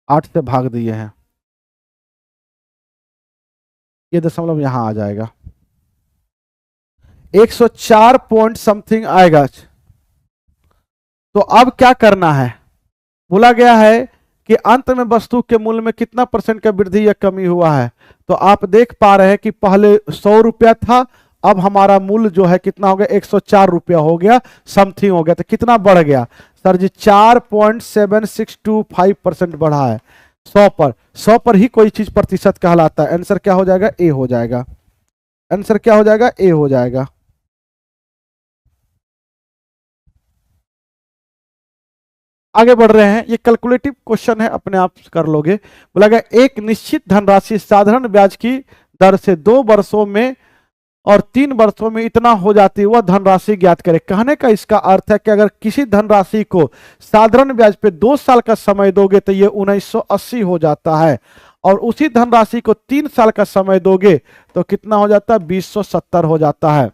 आठ से भाग दिए हैं, ये दशमलव यहां आ जाएगा, 104 पॉइंट समथिंग आएगा। तो अब क्या करना है, बोला गया है कि अंत में वस्तु के मूल्य में कितना परसेंट का वृद्धि या कमी हुआ है। तो आप देख पा रहे हैं कि पहले 100 रुपया था, अब हमारा मूल्य जो है कितना हो गया, 104 रुपया हो गया, समथिंग हो गया। तो कितना बढ़ गया सर जी, 4.7625% बढ़ा है 100 पर। 100 पर ही कोई चीज प्रतिशत कहलाता है। आंसर क्या हो जाएगा, ए हो जाएगा। आंसर क्या हो जाएगा, ए हो जाएगा। आगे बढ़ रहे हैं, ये कैलकुलेटिव क्वेश्चन है, अपने आप कर लोगे। बोला गया एक निश्चित धनराशि साधारण ब्याज की दर से 2 वर्षों में और 3 वर्षों में इतना हो जाती है, वह धनराशि ज्ञात करें। कहने का इसका अर्थ है कि अगर किसी धनराशि को साधारण ब्याज पे 2 साल का समय दोगे तो ये 1980 हो जाता है, और उसी धनराशि को 3 साल का समय दोगे तो कितना हो जाता है, 2070 हो जाता है।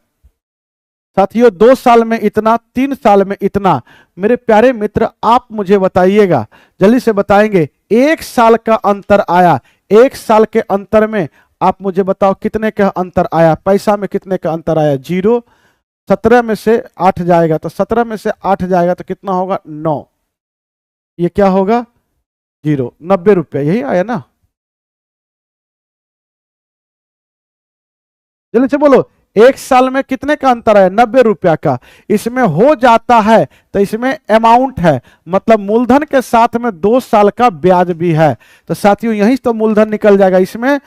साथियों 2 साल में इतना, 3 साल में इतना। मेरे प्यारे मित्र आप मुझे बताइएगा, जल्दी से बताएंगे, 1 साल का अंतर आया, 1 साल के अंतर में आप मुझे बताओ कितने का अंतर आया, पैसा में कितने का अंतर आया, 0। 17 में से 8 जाएगा तो 17 में से 8 जाएगा तो कितना होगा, 9। ये क्या होगा, 0, 90 रुपया, यही आया ना, जल्दी से बोलो। 1 साल में कितने का अंतर है, 90 रुपया का। इसमें हो जाता है तो इसमें अमाउंट है, मतलब मूलधन के साथ में 2 साल का ब्याज भी है। तो साथियों यहीं तो मूलधन निकल जाएगा, इसमें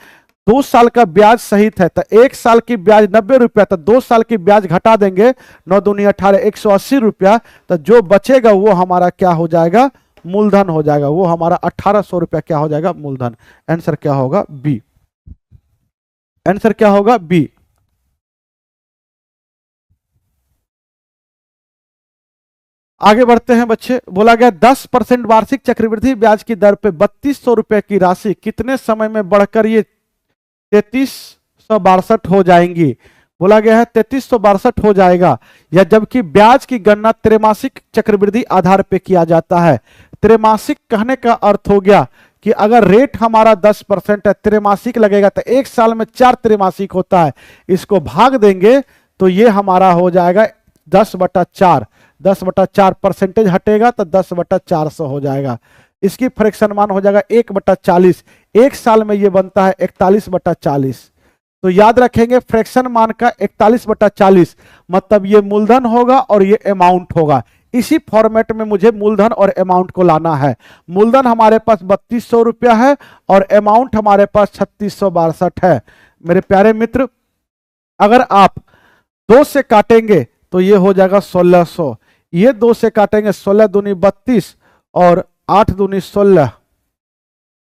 2 साल का ब्याज सहित है। तो 1 साल की ब्याज 90 रुपया, तो 2 साल की ब्याज घटा देंगे, 9 दूनी 18, 180 रुपया। तो जो बचेगा वो हमारा क्या हो जाएगा, मूलधन हो जाएगा, वो हमारा 1800 रुपया क्या हो जाएगा, मूलधन। आंसर क्या होगा, बी। आंसर क्या होगा, बी। आगे बढ़ते हैं बच्चे। बोला गया 10% वार्षिक चक्रवृद्धि ब्याज की दर पे 3200 रुपए की राशि कितने समय में बढ़कर ये 3362 हो जाएंगी। बोला गया है 3362 हो जाएगा, या जबकि ब्याज की गणना त्रैमासिक चक्रवृद्धि आधार पे किया जाता है। त्रैमासिक कहने का अर्थ हो गया कि अगर रेट हमारा 10% है, त्रैमासिक लगेगा तो एक साल में 4 त्रैमासिक होता है, इसको भाग देंगे तो ये हमारा हो जाएगा 10/4। 10/4 परसेंटेज हटेगा तो 10/400 हो जाएगा। इसकी फ्रैक्शन मान हो जाएगा 1/40। एक साल में ये बनता है 41/40। तो याद रखेंगे फ्रैक्शन मान का 41/40 मतलब ये मूलधन होगा और ये अमाउंट होगा। इसी फॉर्मेट में मुझे मूलधन और अमाउंट को लाना है। मूलधन हमारे पास 3200 रुपया है और अमाउंट हमारे पास 3662 है। मेरे प्यारे मित्र, अगर आप 2 से काटेंगे तो ये हो जाएगा 1600, ये 2 से काटेंगे 16 दूनी 32 और 8 दूनी 16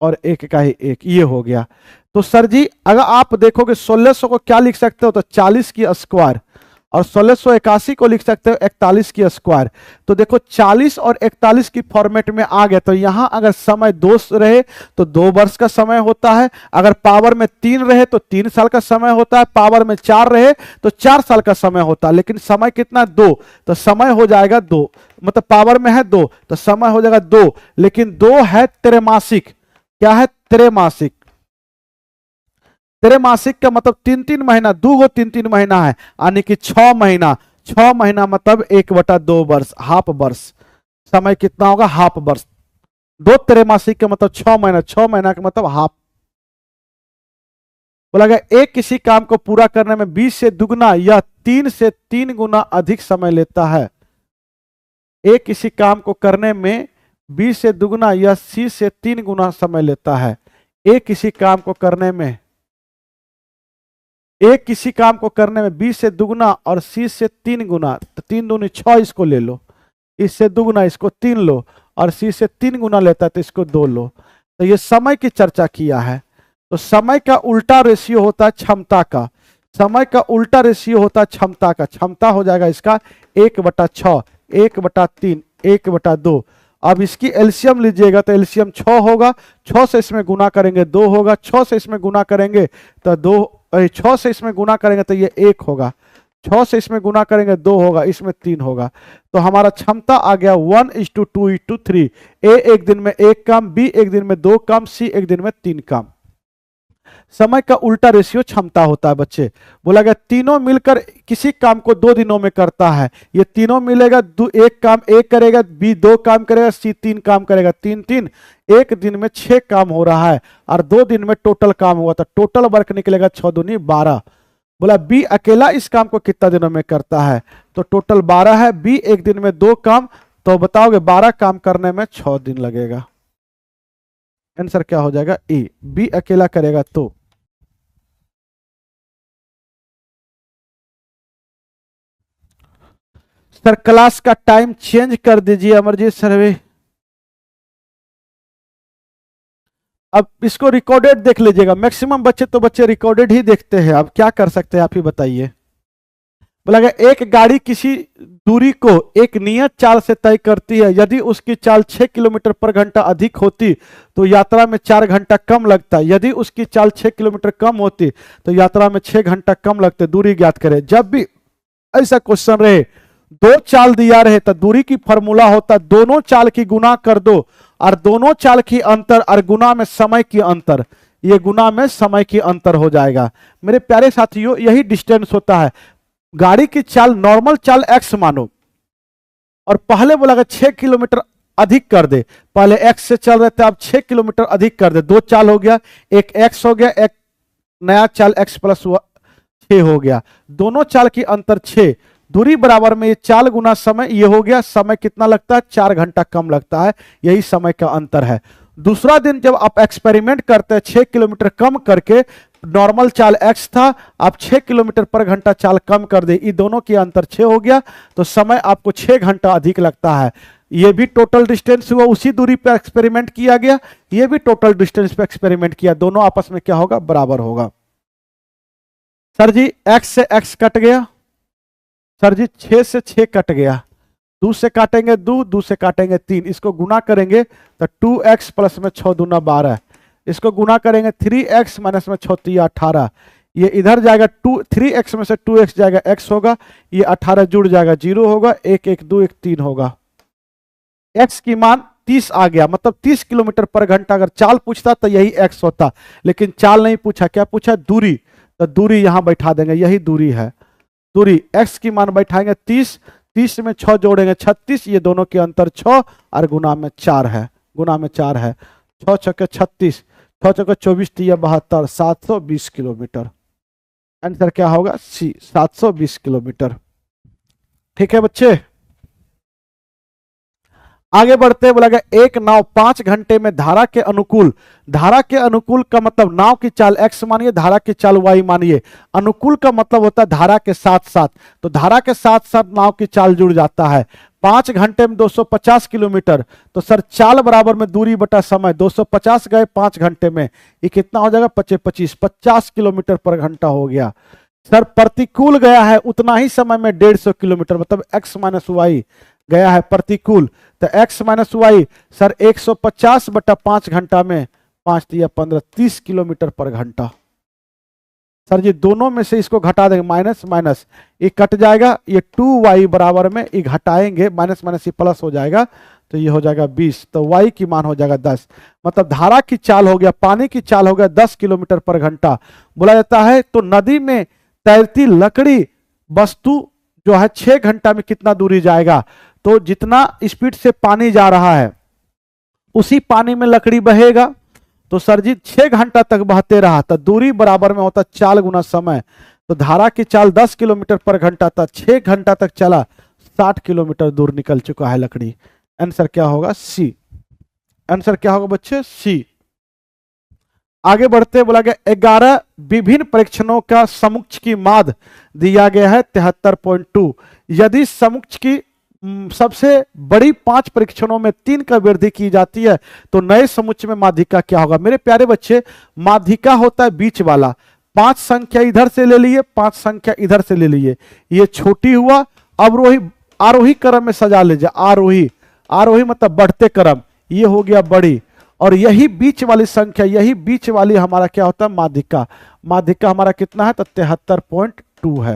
और 1 का ही 1, ये हो गया। तो सर जी अगर आप देखोगे 1600 को क्या लिख सकते हो तो 40 की स्क्वायर, और 1681 को लिख सकते हो 41 की स्क्वायर। तो देखो 40 और 41 की फॉर्मेट में आ गए। तो यहां अगर समय 2 रहे तो 2 वर्ष का समय होता है, अगर पावर में 3 रहे तो 3 साल का समय होता है, पावर में 4 रहे तो 4 साल का समय होता है। लेकिन समय कितना 2, तो समय हो जाएगा 2, मतलब पावर में है 2 तो समय हो जाएगा 2, लेकिन 2 है त्रैमासिक। क्या है? त्रैमासिक। त्रैमासिक का मतलब 3-3 महीना, 2 गो 3-3 महीना है, यानी कि 6 महीना। 6 महीना मतलब 1/2 वर्ष, हाफ वर्ष। समय कितना होगा? हाफ वर्ष। 2 त्रैमासिक का मतलब 6 महीना, 6 महीना का मतलब हाफ। बोला गया एक किसी काम को पूरा करने में 20 से दुगना या 3 से 3 गुना अधिक समय लेता है। एक किसी काम को करने में 20 से दुगना या 30 से 3 गुना समय लेता है। एक किसी काम को करने में, एक किसी काम को करने में 20 से दुगना और 30 से 3 गुना, तो 3 दूनी 6 इसको ले लो, इससे दुगना इसको 3 लो, और 30 से 3 गुना लेता है तो इसको 2 लो। तो ये समय की चर्चा किया है। तो समय का उल्टा रेशियो होता है क्षमता का। समय का उल्टा रेशियो होता है क्षमता का। क्षमता हो जाएगा इसका 1/6, 1/3, 1/2। अब इसकी एलसीएम लीजिएगा तो एलसीएम 6 होगा, 6 से इसमें गुना करेंगे 2 होगा, 6 से इसमें गुना करेंगे तो 2, 6 से इसमें गुना करेंगे तो ये 1 होगा, 6 से इसमें गुना करेंगे 2 होगा, इसमें 3 होगा। तो हमारा क्षमता आ गया 1:2:3। ए एक दिन में 1 काम, बी एक दिन में 2 काम, सी एक दिन में 3 काम। समय का उल्टा रेशियो क्षमता होता है बच्चे। बोला गया तीनों मिलकर किसी काम को 2 दिनों में करता है। ये तीनों मिलेगा, एक काम एक करेगा, बी 2 काम करेगा, सी 3 काम करेगा, 3-3, एक दिन में 6 काम हो रहा है और 2 दिन में टोटल काम हुआ था। टोटल वर्क निकलेगा 6 दूनी 12। बोला बी अकेला इस काम को कितना दिनों में करता है, तो टोटल 12 है। बी एक दिन में 2 काम, तो बताओगे 12 काम करने में 6 दिन लगेगा। आंसर क्या हो जाएगा? ए। बी अकेला करेगा तो सर क्लास का टाइम चेंज कर दीजिए अमरजीत सर्वे। अब इसको रिकॉर्डेड देख लीजिएगा। मैक्सिमम बच्चे तो बच्चे रिकॉर्डेड ही देखते हैं, अब क्या कर सकते हैं आप ही बताइए। बोला गया एक गाड़ी किसी दूरी को एक नियत चाल से तय करती है। यदि उसकी चाल 6 किलोमीटर पर घंटा अधिक होती तो यात्रा में 4 घंटा कम लगता। यदि उसकी चाल 6 किलोमीटर कम होती तो यात्रा में 6 घंटा कम लगते। दूरी ज्ञात करें। जब भी ऐसा क्वेश्चन रहे, 2 चाल दिया रहे तो दूरी की फॉर्मूला होता दोनों चाल की गुना कर दो और दोनों चाल की अंतर और गुना में समय की अंतर, ये गुना में समय की अंतर हो जाएगा। मेरे प्यारे साथियों यही डिस्टेंस होता है। गाड़ी की चाल नॉर्मल चाल x मानो और पहले बोला गया 6 किलोमीटर अधिक कर दे। पहले x से चल रहे थे, अब 6 किलोमीटर अधिक कर दे। 2 चाल हो गया, एक x हो गया, एक नया चाल x + 6 हो गया। दोनों चाल की अंतर 6, दूरी बराबर में ये चाल गुना समय, ये हो गया। समय कितना लगता है? 4 घंटा कम लगता है। यही समय का अंतर है। दूसरा दिन जब आप एक्सपेरिमेंट करते हैं 6 किलोमीटर कम करके, नॉर्मल चाल x था, आप 6 किलोमीटर पर घंटा चाल कम कर दे, ये दोनों की अंतर 6 हो गया, तो समय आपको 6 घंटा अधिक लगता है। ये भी टोटल डिस्टेंस हुआ, उसी दूरी पर एक्सपेरिमेंट किया गया, ये भी टोटल डिस्टेंस पे एक्सपेरिमेंट किया, दोनों आपस में क्या होगा? बराबर होगा। सर जी x से x कट गया, सर जी 6 से 6 कट गया, 2 से काटेंगे 2, 2 से काटेंगे 3, इसको गुना करेंगे तो 2x प्लस में 6 दूना 12, इसको गुना करेंगे 3x माइनस में 6 3 18, ये इधर जाएगा 3x में से 2x जाएगा x होगा, ये 18 जुड़ जाएगा 0 होगा, 1 1 2 1 3 होगा। x की मान 30 आ गया, मतलब 30 किलोमीटर पर घंटा। अगर चाल पूछता तो यही x होता, लेकिन चाल नहीं पूछा, क्या पूछा? दूरी। तो दूरी यहां बैठा देंगे, यही दूरी है। दूरी x की मान बैठाएंगे 30, 30 में 6 जोड़ेंगे 36, ये दोनों के अंतर 6 और गुना में 4 है, गुना में 4 है। 6 छक्के 36, 6 छक्के 24 3 72, 720 किलोमीटर। आंसर क्या होगा? सी, 720 किलोमीटर। ठीक है बच्चे, आगे बढ़ते बोला गया एक नाव 5 घंटे में धारा के अनुकूल, धारा के अनुकूल का मतलब नाव की चाल x मानिए, धारा की चाल y मानिए, अनुकूल का मतलब होता है धारा के साथ साथ, तो धारा के साथ साथ नाव की चाल जुड़ जाता है। 5 घंटे में 250 किलोमीटर, तो सर चाल बराबर में दूरी बटा समय, 250 गए 5 घंटे में, ये कितना हो जाएगा? 25 50 किलोमीटर पर घंटा हो गया। सर प्रतिकूल गया है उतना ही समय में 150 किलोमीटर, मतलब x माइनस वाई गया है प्रतिकूल, तो x माइनस वाई सर 150 बटा 5 घंटा में 5 या 15 30 किलोमीटर पर घंटा। सर जी दोनों में से इसको घटा देंगे, माइनस माइनस ये कट जाएगा, ये 2y बराबर में ये घटाएंगे, माइनस माइनस ये प्लस हो जाएगा, तो ये हो जाएगा 20, तो y की मान हो जाएगा 10। मतलब धारा की चाल हो गया, पानी की चाल हो गया 10 किलोमीटर पर घंटा बोला जाता है। तो नदी में तैरती लकड़ी वस्तु जो है 6 घंटा में कितना दूरी जाएगा? तो जितना स्पीड से पानी जा रहा है उसी पानी में लकड़ी बहेगा, तो सर जी 6 घंटा तक बहते रहा, तो दूरी बराबर में होता चाल गुना समय। तो धारा की चाल 10 किलोमीटर पर घंटा था, 6 घंटा तक चला, 60 किलोमीटर दूर निकल चुका है लकड़ी। आंसर क्या होगा? सी। आंसर क्या होगा बच्चे? सी। आगे बढ़ते बोला गया 11 विभिन्न परीक्षणों का समुच्चय की माद दिया गया है 73.2। यदि समुच्चय की सबसे बड़ी 5 परीक्षणों में 3 का वृद्धि की जाती है तो नए समुच्चय में माध्यिका क्या होगा? मेरे प्यारे बच्चे माध्यिका होता है बीच वाला, 5 संख्या इधर से ले लिए, 5 संख्या इधर से ले लिए, ये छोटी हुआ, अवरोही आरोही क्रम में सजा लीजिए, आरोही, आरोही मतलब बढ़ते क्रम, ये हो गया बड़ी, और यही बीच वाली संख्या, यही बीच वाली हमारा क्या होता है? माध्यिका। माध्यिका हमारा कितना है? तो 73.2 है।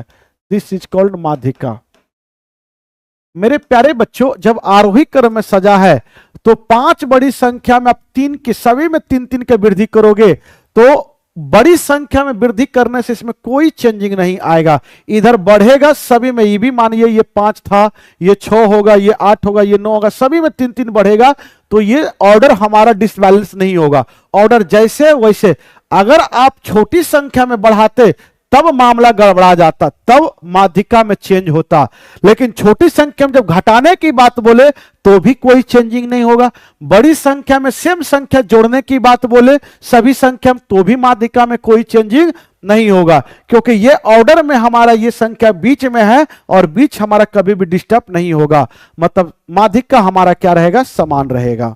दिस इज कॉल्ड माध्यिका। मेरे प्यारे बच्चों जब आरोही क्रम में सजा है तो 5 बड़ी संख्या में आप 3 की सभी में 3-3 की वृद्धि करोगे, तो बड़ी संख्या में वृद्धि करने से इसमें कोई चेंजिंग नहीं आएगा, इधर बढ़ेगा सभी में। ये भी मानिए ये 5 था, ये 6 होगा, ये 8 होगा, ये 9 होगा, सभी में 3-3 बढ़ेगा, तो ये ऑर्डर हमारा डिसबैलेंस नहीं होगा, ऑर्डर जैसे वैसे। अगर आप छोटी संख्या में बढ़ाते तब मामला गड़बड़ा जाता, तब माध्यिका में चेंज होता, लेकिन छोटी संख्या में जब घटाने की बात बोले तो भी कोई चेंजिंग नहीं होगा। बड़ी संख्या में सेम संख्या जोड़ने की बात बोले सभी संख्या में, तो भी माध्यिका में कोई चेंजिंग नहीं होगा, क्योंकि ये ऑर्डर में हमारा ये संख्या बीच में है और बीच हमारा कभी भी डिस्टर्ब नहीं होगा, मतलब माध्यिका हमारा क्या रहेगा? समान रहेगा,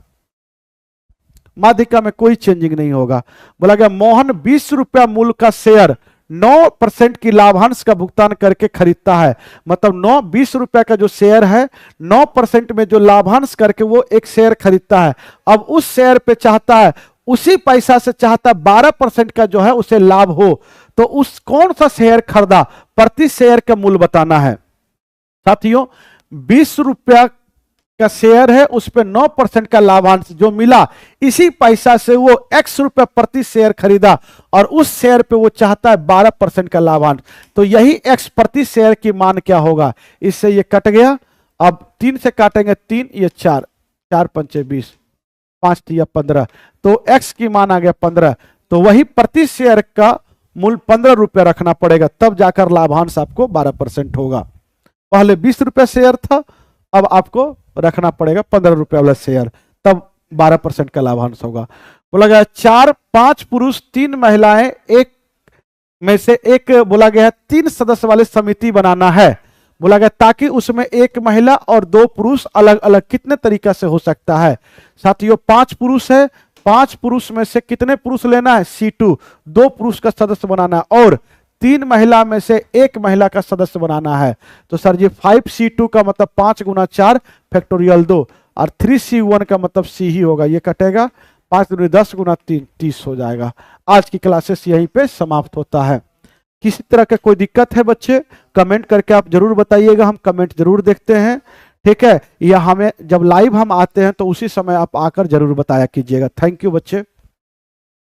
माध्यिका में कोई चेंजिंग नहीं होगा। बोला गया मोहन 20 रुपया मूल्य का शेयर 9% की लाभांश का भुगतान करके खरीदता है, मतलब 20 रुपया का जो शेयर है 9% में जो लाभांश करके वो एक शेयर खरीदता है। अब उस शेयर पे चाहता है, उसी पैसा से चाहता है 12% का जो है उसे लाभ हो, तो उस कौन सा शेयर खरीदा? प्रति शेयर का मूल्य बताना है साथियों। 20 रुपया का शेयर है, उस पर 9% का लाभांश जो मिला, इसी पैसा से वो x रुपया प्रति शेयर खरीदा और उस शेयर पे वो चाहता है 12% का लाभांश, तो यही x प्रति शेयर की मान क्या होगा? इससे ये कट गया, अब 3 से काटेंगे 3, ये 4, 4 पंचे 20, 5 या 15, तो x की मान आ गया 15, तो वही प्रति शेयर का मूल्य 15 रुपया रखना पड़ेगा, तब जाकर लाभांश आपको 12% होगा। पहले 20 रुपया शेयर था, अब आपको रखना पड़ेगा 15 रुपया वाला शेयर, तब 12% का लाभांश होगा। बोला गया 4-5 पुरुष 3 महिलाएं एक में से एक बोला गया 3 सदस्य वाली समिति बनाना है, बोला गया ताकि उसमें 1 महिला और 2 पुरुष अलग अलग कितने तरीका से हो सकता है? साथियों 5 पुरुष है, 5 पुरुष में से कितने पुरुष लेना है? C2, 2 पुरुष का सदस्य बनाना है, और 3 महिला में से 1 महिला का सदस्य बनाना है। तो सर जी 5c2 का मतलब 5 गुना 4 फैक्टोरियल 2 और 3c1 का मतलब c ही होगा, ये कटेगा 5 दूनी 10 गुना 3 30 हो जाएगा। आज की क्लासेस यहीं पे समाप्त होता है। किसी तरह का कोई दिक्कत है बच्चे, कमेंट करके आप जरूर बताइएगा, हम कमेंट जरूर देखते हैं, ठीक है। या हमें जब लाइव हम आते हैं तो उसी समय आप आकर जरूर बताया कीजिएगा। थैंक यू बच्चे।